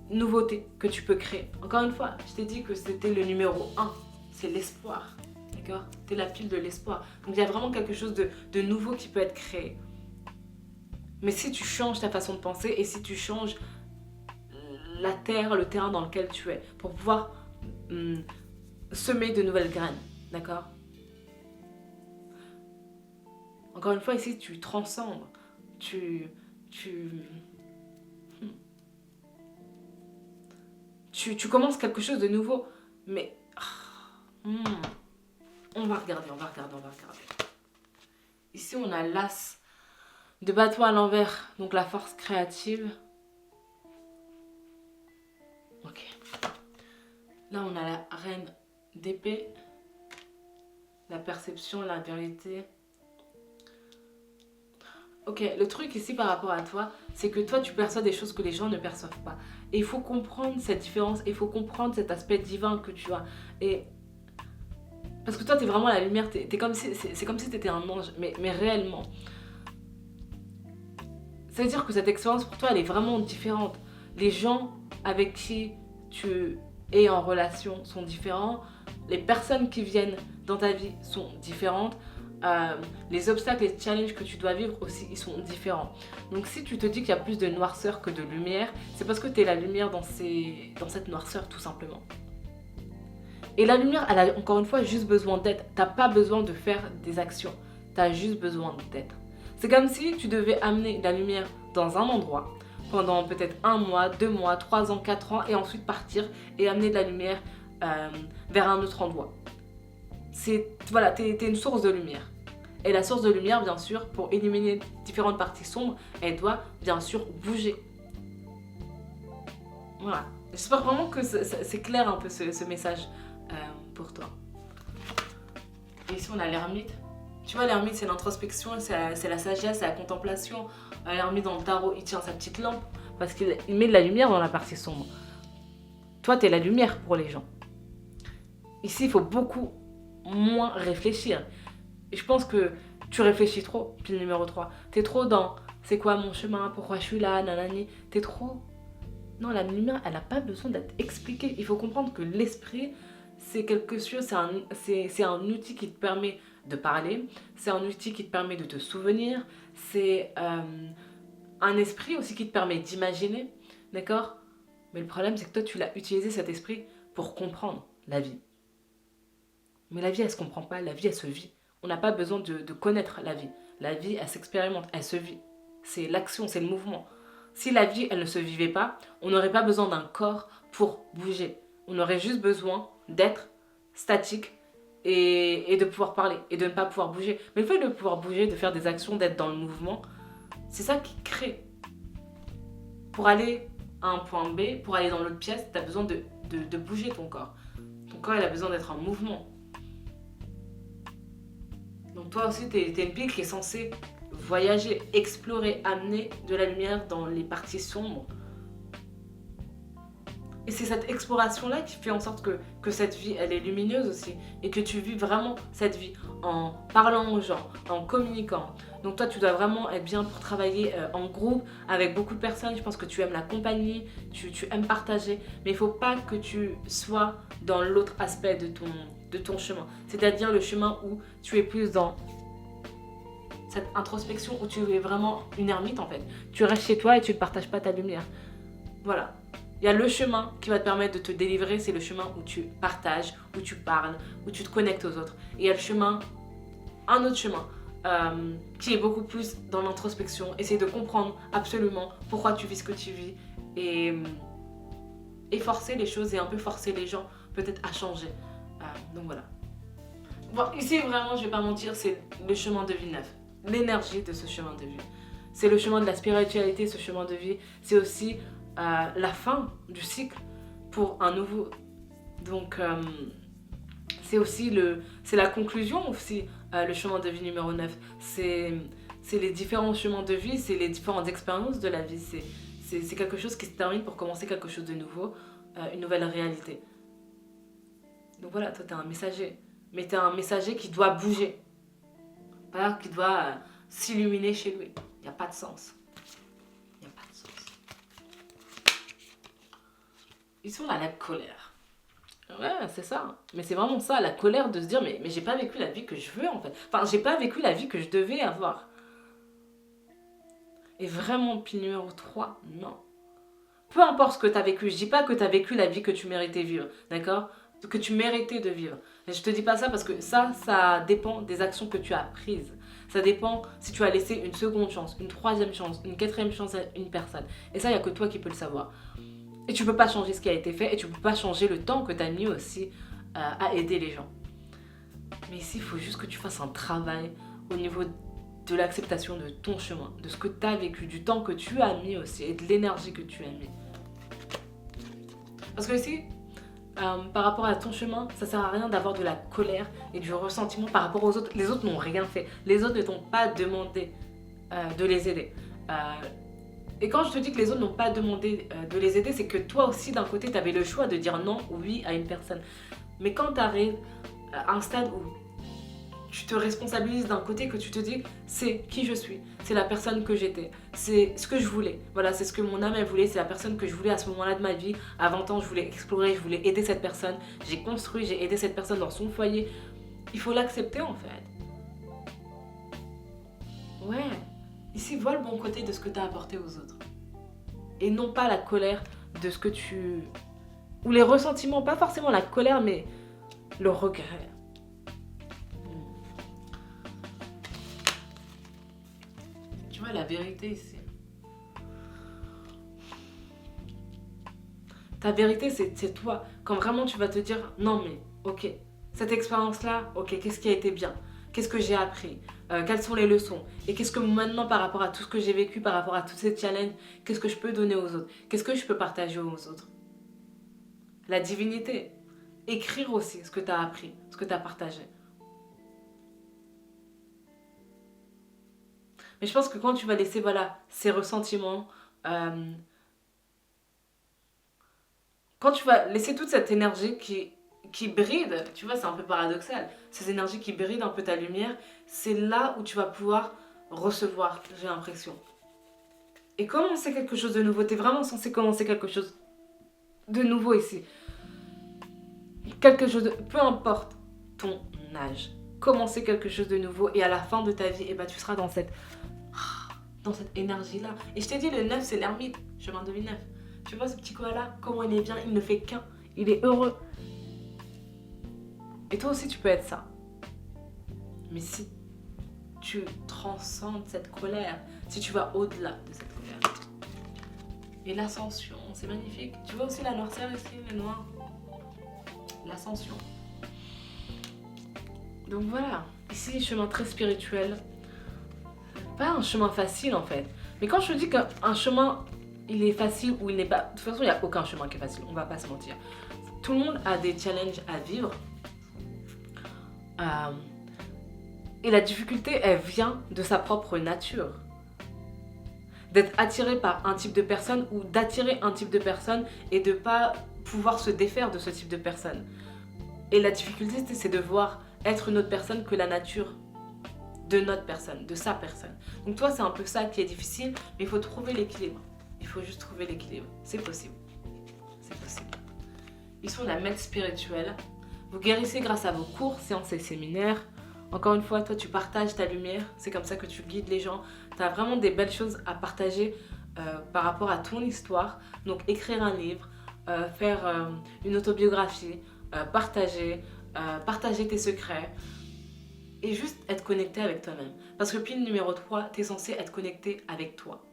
nouveauté que tu peux créer. Encore une fois, je t'ai dit que c'était le numéro 1, c'est l'espoir. D'accord ? T'es la pile de l'espoir. Donc il y a vraiment quelque chose de nouveau qui peut être créé. Mais si tu changes ta façon de penser et si tu changes la terre, le terrain dans lequel tu es, pour pouvoir semer de nouvelles graines, d'accord ? Encore une fois, ici, tu transcendes, tu commences quelque chose de nouveau, mais on va regarder. Ici, on a l'as de bâton à l'envers, donc la force créative. Ok. Là, on a la reine d'épée, la perception, la vérité. Ok, le truc ici par rapport à toi, c'est que toi, tu perçois des choses que les gens ne perçoivent pas. Et il faut comprendre cette différence, il faut comprendre cet aspect divin que tu as. Et parce que toi, tu es vraiment la lumière, c'est comme si tu étais un ange, mais réellement. Ça veut dire que cette expérience pour toi, elle est vraiment différente. Les gens avec qui tu es en relation sont différents. Les personnes qui viennent dans ta vie sont différentes. Les obstacles et les challenges que tu dois vivre aussi, ils sont différents. Donc si tu te dis qu'il y a plus de noirceur que de lumière, c'est parce que tu es la lumière dans cette noirceur tout simplement. Et la lumière, elle a encore une fois juste besoin d'être. Tu n'as pas besoin de faire des actions. Tu as juste besoin d'être. C'est comme si tu devais amener la lumière dans un endroit pendant peut-être 1 mois, 2 mois, 3 ans, 4 ans et ensuite partir et amener de la lumière vers un autre endroit. Voilà, t'es une source de lumière. Et la source de lumière, bien sûr, pour éliminer différentes parties sombres, elle doit bien sûr bouger. Voilà. J'espère vraiment que c'est clair un peu ce message pour toi. Et ici, on a l'ermite. Tu vois, l'ermite, c'est l'introspection, c'est la sagesse, c'est la contemplation. L'ermite dans le tarot, il tient sa petite lampe parce qu'il met de la lumière dans la partie sombre. Toi, t'es la lumière pour les gens. Ici, il faut beaucoup moins réfléchir. Et je pense que tu réfléchis trop, pile numéro 3. T'es trop dans c'est quoi mon chemin, pourquoi je suis là, nanani. T'es trop. Non, la lumière, elle n'a pas besoin d'être expliquée. Il faut comprendre que l'esprit, c'est quelque chose, c'est un outil qui te permet de parler, c'est un outil qui te permet de te souvenir, c'est un esprit aussi qui te permet d'imaginer, d'accord ? Mais le problème, c'est que toi, tu l'as utilisé cet esprit pour comprendre la vie. Mais la vie, elle se comprend pas, la vie, elle se vit. On n'a pas besoin de connaître la vie. La vie, elle s'expérimente, elle se vit. C'est l'action, c'est le mouvement. Si la vie, elle ne se vivait pas, on n'aurait pas besoin d'un corps pour bouger. On aurait juste besoin d'être statique et de pouvoir parler et de ne pas pouvoir bouger. Mais le fait de pouvoir bouger, de faire des actions, d'être dans le mouvement, c'est ça qui crée. Pour aller à un point B, pour aller dans l'autre pièce, tu as besoin de bouger ton corps. Ton corps, il a besoin d'être en mouvement. Donc toi aussi, t'es une pile qui est censée voyager, explorer, amener de la lumière dans les parties sombres. Et c'est cette exploration-là qui fait en sorte que cette vie, elle est lumineuse aussi. Et que tu vis vraiment cette vie en parlant aux gens, en communiquant. Donc toi, tu dois vraiment être bien pour travailler en groupe avec beaucoup de personnes. Je pense que tu aimes la compagnie, tu aimes partager. Mais il ne faut pas que tu sois dans l'autre aspect de ton chemin. C'est-à-dire le chemin où tu es plus dans cette introspection, où tu es vraiment une ermite en fait. Tu restes chez toi et tu ne partages pas ta lumière. Voilà. Il y a le chemin qui va te permettre de te délivrer, c'est le chemin où tu partages, où tu parles, où tu te connectes aux autres. Et il y a le chemin, un autre chemin, qui est beaucoup plus dans l'introspection. Essayer de comprendre absolument pourquoi tu vis ce que tu vis et et forcer les choses et un peu forcer les gens peut-être à changer. Donc voilà. Bon, ici vraiment, je vais pas mentir, c'est le chemin de vie neuf. L'énergie de ce chemin de vie. C'est le chemin de la spiritualité, ce chemin de vie. C'est aussi la fin du cycle pour un nouveau. Donc c'est aussi c'est la conclusion aussi, le chemin de vie numéro 9. C'est les différents chemins de vie, c'est les différentes expériences de la vie. C'est quelque chose qui se termine pour commencer quelque chose de nouveau, une nouvelle réalité. Donc voilà, toi t'es un messager. Mais t'es un messager qui doit bouger. Pas qui doit s'illuminer chez lui. Il n'y a pas de sens. Il n'y a pas de sens. Ils sont là, la colère. Ouais, c'est ça. Mais c'est vraiment ça, la colère de se dire mais j'ai pas vécu la vie que je veux en fait. Enfin, j'ai pas vécu la vie que je devais avoir. Et vraiment, pile numéro 3, non. Peu importe ce que tu as vécu, je dis pas que tu as vécu la vie que tu méritais vivre, d'accord? Que tu méritais de vivre. Et je te dis pas ça parce que ça dépend des actions que tu as prises. Ça dépend si tu as laissé une seconde chance, une troisième chance, une quatrième chance à une personne. Et ça, il n'y a que toi qui peux le savoir. Et tu peux pas changer ce qui a été fait et tu peux pas changer le temps que tu as mis aussi à aider les gens. Mais ici, il faut juste que tu fasses un travail au niveau de l'acceptation de ton chemin, de ce que tu as vécu, du temps que tu as mis aussi et de l'énergie que tu as mis. Parce que ici, par rapport à ton chemin, ça sert à rien d'avoir de la colère et du ressentiment par rapport aux autres. Les autres n'ont rien fait. Les autres ne t'ont pas demandé de les aider. Et quand je te dis que les autres n'ont pas demandé de les aider, c'est que toi aussi, d'un côté, tu avais le choix de dire non ou oui à une personne. Mais quand tu arrives à un stade où tu te responsabilises d'un côté, que tu te dis c'est qui je suis, c'est la personne que j'étais, c'est ce que je voulais, voilà, c'est ce que mon âme elle voulait, c'est la personne que je voulais à ce moment-là de ma vie. À 20 ans, je voulais explorer, je voulais aider cette personne, j'ai construit, j'ai aidé cette personne dans son foyer. Il faut l'accepter en fait. Ouais, ici vois le bon côté de ce que tu as apporté aux autres. Et non pas la colère de ce que tu... Ou les ressentiments, pas forcément la colère, mais le regret. Tu vois, la vérité ici. Ta vérité, c'est toi. Quand vraiment tu vas te dire, non mais, ok, cette expérience-là, ok, qu'est-ce qui a été bien? Qu'est-ce que j'ai appris? Quelles sont les leçons? Et qu'est-ce que maintenant, par rapport à tout ce que j'ai vécu, par rapport à tous ces challenges, qu'est-ce que je peux donner aux autres? Qu'est-ce que je peux partager aux autres? La divinité. Écrire aussi ce que tu as appris, ce que tu as partagé. Mais je pense que quand tu vas laisser, voilà, ces ressentiments, quand tu vas laisser toute cette énergie qui bride, tu vois, c'est un peu paradoxal, ces énergies qui brident un peu ta lumière, c'est là où tu vas pouvoir recevoir, j'ai l'impression. Et commencer quelque chose de nouveau, tu es vraiment censé commencer quelque chose de nouveau ici. Quelque chose de... Peu importe ton âge, commencer quelque chose de nouveau et à la fin de ta vie, eh ben, tu seras dans cette énergie-là. Et je t'ai dit, le 9, c'est l'ermite, chemin de vie 9. Tu vois ce petit koala, comment il est bien, il ne fait qu'un, il est heureux. Et toi aussi, tu peux être ça. Mais si tu transcendes cette colère, si tu vas au-delà de cette colère. Et l'ascension, c'est magnifique. Tu vois aussi la noirceur ici, les noirs. L'ascension. Donc voilà, ici, chemin très spirituel. Pas un chemin facile en fait. Mais quand je te dis qu'un chemin, il est facile ou il n'est pas... De toute façon, il n'y a aucun chemin qui est facile, on va pas se mentir. Tout le monde a des challenges à vivre. Et la difficulté, elle vient de sa propre nature. D'être attiré par un type de personne ou d'attirer un type de personne et de ne pas pouvoir se défaire de ce type de personne. Et la difficulté, c'est de voir être une autre personne que la nature de notre personne, de sa personne. Donc toi, c'est un peu ça qui est difficile, mais il faut trouver l'équilibre. Il faut juste trouver l'équilibre. C'est possible. C'est possible. Ils sont la maître spirituelle. Vous guérissez grâce à vos cours, séances et séminaires. Encore une fois, toi, tu partages ta lumière. C'est comme ça que tu guides les gens. Tu as vraiment des belles choses à partager par rapport à ton histoire. Donc, écrire un livre, faire une autobiographie, partager tes secrets et juste être connecté avec toi-même. Parce que pile numéro 3, tu es censé être connecté avec toi.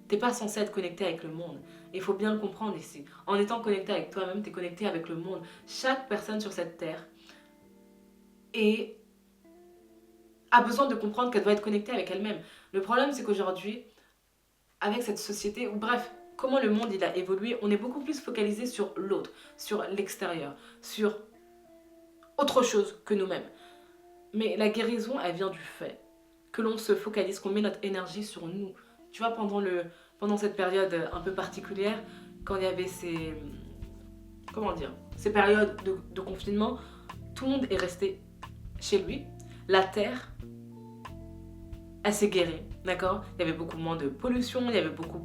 T'es pas censé être connecté avec le monde. Il faut bien le comprendre ici. En étant connecté avec toi-même, tu es connecté avec le monde. Chaque personne sur cette terre est a besoin de comprendre qu'elle doit être connectée avec elle-même. Le problème, c'est qu'aujourd'hui, avec cette société, ou bref, comment le monde il a évolué, on est beaucoup plus focalisé sur l'autre, sur l'extérieur, sur autre chose que nous-mêmes. Mais la guérison, elle vient du fait que l'on se focalise, qu'on met notre énergie sur nous. Tu vois, pendant cette période un peu particulière, quand il y avait ces périodes de confinement, tout le monde est resté chez lui. La terre, elle s'est guérie, d'accord? Il y avait beaucoup moins de pollution, il y avait beaucoup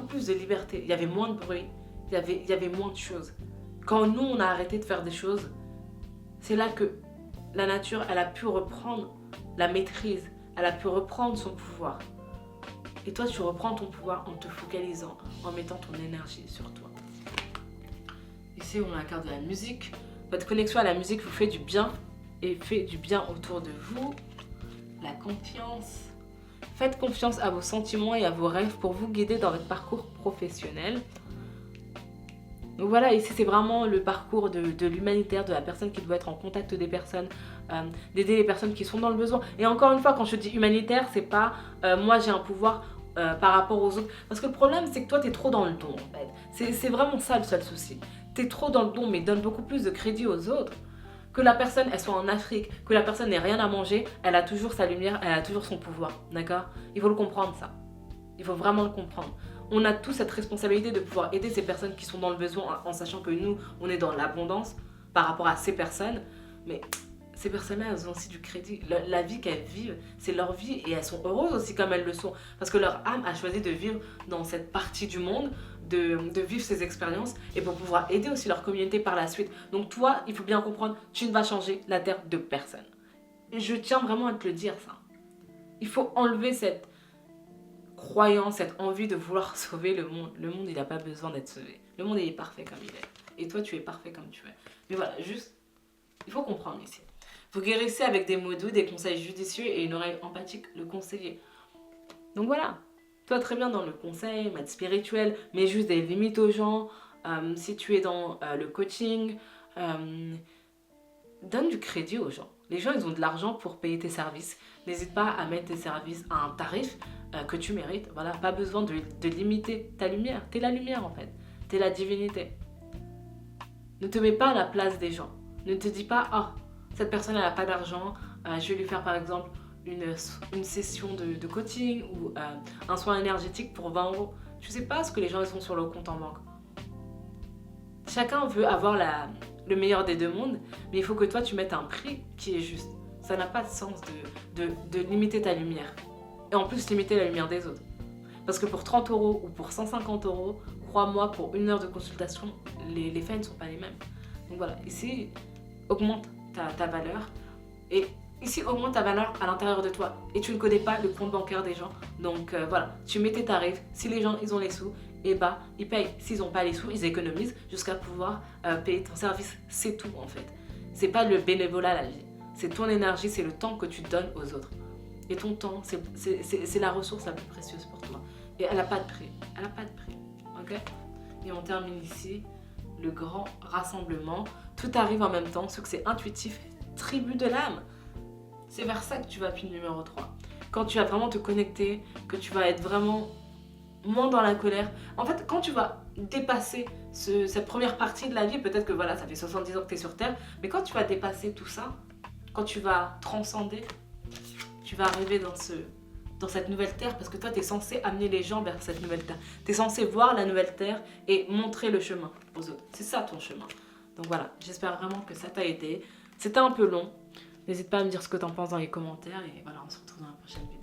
plus de liberté, il y avait moins de bruit, il y avait moins de choses. Quand nous, on a arrêté de faire des choses, c'est là que la nature, elle a pu reprendre la maîtrise, elle a pu reprendre son pouvoir. Et toi, tu reprends ton pouvoir en te focalisant, en mettant ton énergie sur toi. Ici, on a la carte de la musique. Votre connexion à la musique vous fait du bien et fait du bien autour de vous. La confiance. Faites confiance à vos sentiments et à vos rêves pour vous guider dans votre parcours professionnel. Donc voilà, ici c'est vraiment le parcours de l'humanitaire, de la personne qui doit être en contact des personnes, d'aider les personnes qui sont dans le besoin. Et encore une fois, quand je dis humanitaire, c'est pas moi j'ai un pouvoir par rapport aux autres. Parce que le problème, c'est que toi, t'es trop dans le don en fait. C'est vraiment ça le seul souci. T'es trop dans le don, mais donne beaucoup plus de crédit aux autres. Que la personne, elle soit en Afrique, que la personne n'ait rien à manger, elle a toujours sa lumière, elle a toujours son pouvoir, d'accord? Il faut le comprendre ça. Il faut vraiment le comprendre. On a tous cette responsabilité de pouvoir aider ces personnes qui sont dans le besoin en sachant que nous, on est dans l'abondance par rapport à ces personnes. Mais ces personnes-là, elles ont aussi du crédit. La vie qu'elles vivent, c'est leur vie et elles sont heureuses aussi comme elles le sont. Parce que leur âme a choisi de vivre dans cette partie du monde, de vivre ces expériences et pour pouvoir aider aussi leur communauté par la suite. Donc toi, il faut bien comprendre, tu ne vas changer la terre de personne. Et je tiens vraiment à te le dire ça. Il faut enlever cette croyance, cette envie de vouloir sauver le monde. Le monde, il n'a pas besoin d'être sauvé. Le monde, il est parfait comme il est. Et toi, tu es parfait comme tu es. Mais voilà, juste, il faut comprendre ici. Vous guérissez avec des mots doux, des conseils judicieux et une oreille empathique, le conseiller. Donc voilà, toi très bien dans le conseil, maths spirituel, mais juste des limites aux gens. Si tu es dans le coaching, donne du crédit aux gens. Les gens, ils ont de l'argent pour payer tes services. N'hésite pas à mettre tes services à un tarif que tu mérites. Voilà, pas besoin de limiter ta lumière. T'es la lumière en fait. T'es la divinité. Ne te mets pas à la place des gens. Ne te dis pas, oh, cette personne elle n'a pas d'argent, je vais lui faire par exemple une session de coaching ou un soin énergétique pour 20 euros. Tu sais pas ce que les gens ils ont sur le compte en banque. Chacun veut avoir le meilleur des deux mondes, mais il faut que toi tu mettes un prix qui est juste. Ça n'a pas de sens de limiter ta lumière. Et en plus limiter la lumière des autres. Parce que pour 30 euros ou pour 150 euros, crois-moi, pour une heure de consultation, les faits ne sont pas les mêmes. Donc voilà, ici, augmente ta valeur. Et ici, augmente ta valeur à l'intérieur de toi. Et tu ne connais pas le compte bancaire des gens. Donc voilà, tu mets tes tarifs. Si les gens, ils ont les sous, et bah, ils payent. S'ils n'ont pas les sous, ils économisent jusqu'à pouvoir payer ton service. C'est tout en fait. C'est pas le bénévolat la vie. C'est ton énergie, c'est le temps que tu donnes aux autres. Et ton temps, c'est la ressource la plus précieuse pour toi. Et elle n'a pas de prix. Elle n'a pas de prix. Ok? Et on termine ici le grand rassemblement. Tout arrive en même temps, ce que c'est intuitif. Tribu de l'âme. C'est vers ça que tu vas appuyer numéro 3. Quand tu vas vraiment te connecter, que tu vas être vraiment moins dans la colère. En fait, quand tu vas dépasser cette première partie de la vie, peut-être que voilà, ça fait 70 ans que tu es sur Terre, mais quand tu vas dépasser tout ça, quand tu vas transcender, tu vas arriver dans cette nouvelle terre parce que toi, tu es censé amener les gens vers cette nouvelle terre. Tu es censé voir la nouvelle terre et montrer le chemin aux autres. C'est ça ton chemin. Donc voilà, j'espère vraiment que ça t'a aidé. C'était un peu long. N'hésite pas à me dire ce que tu en penses dans les commentaires et voilà, on se retrouve dans la prochaine vidéo.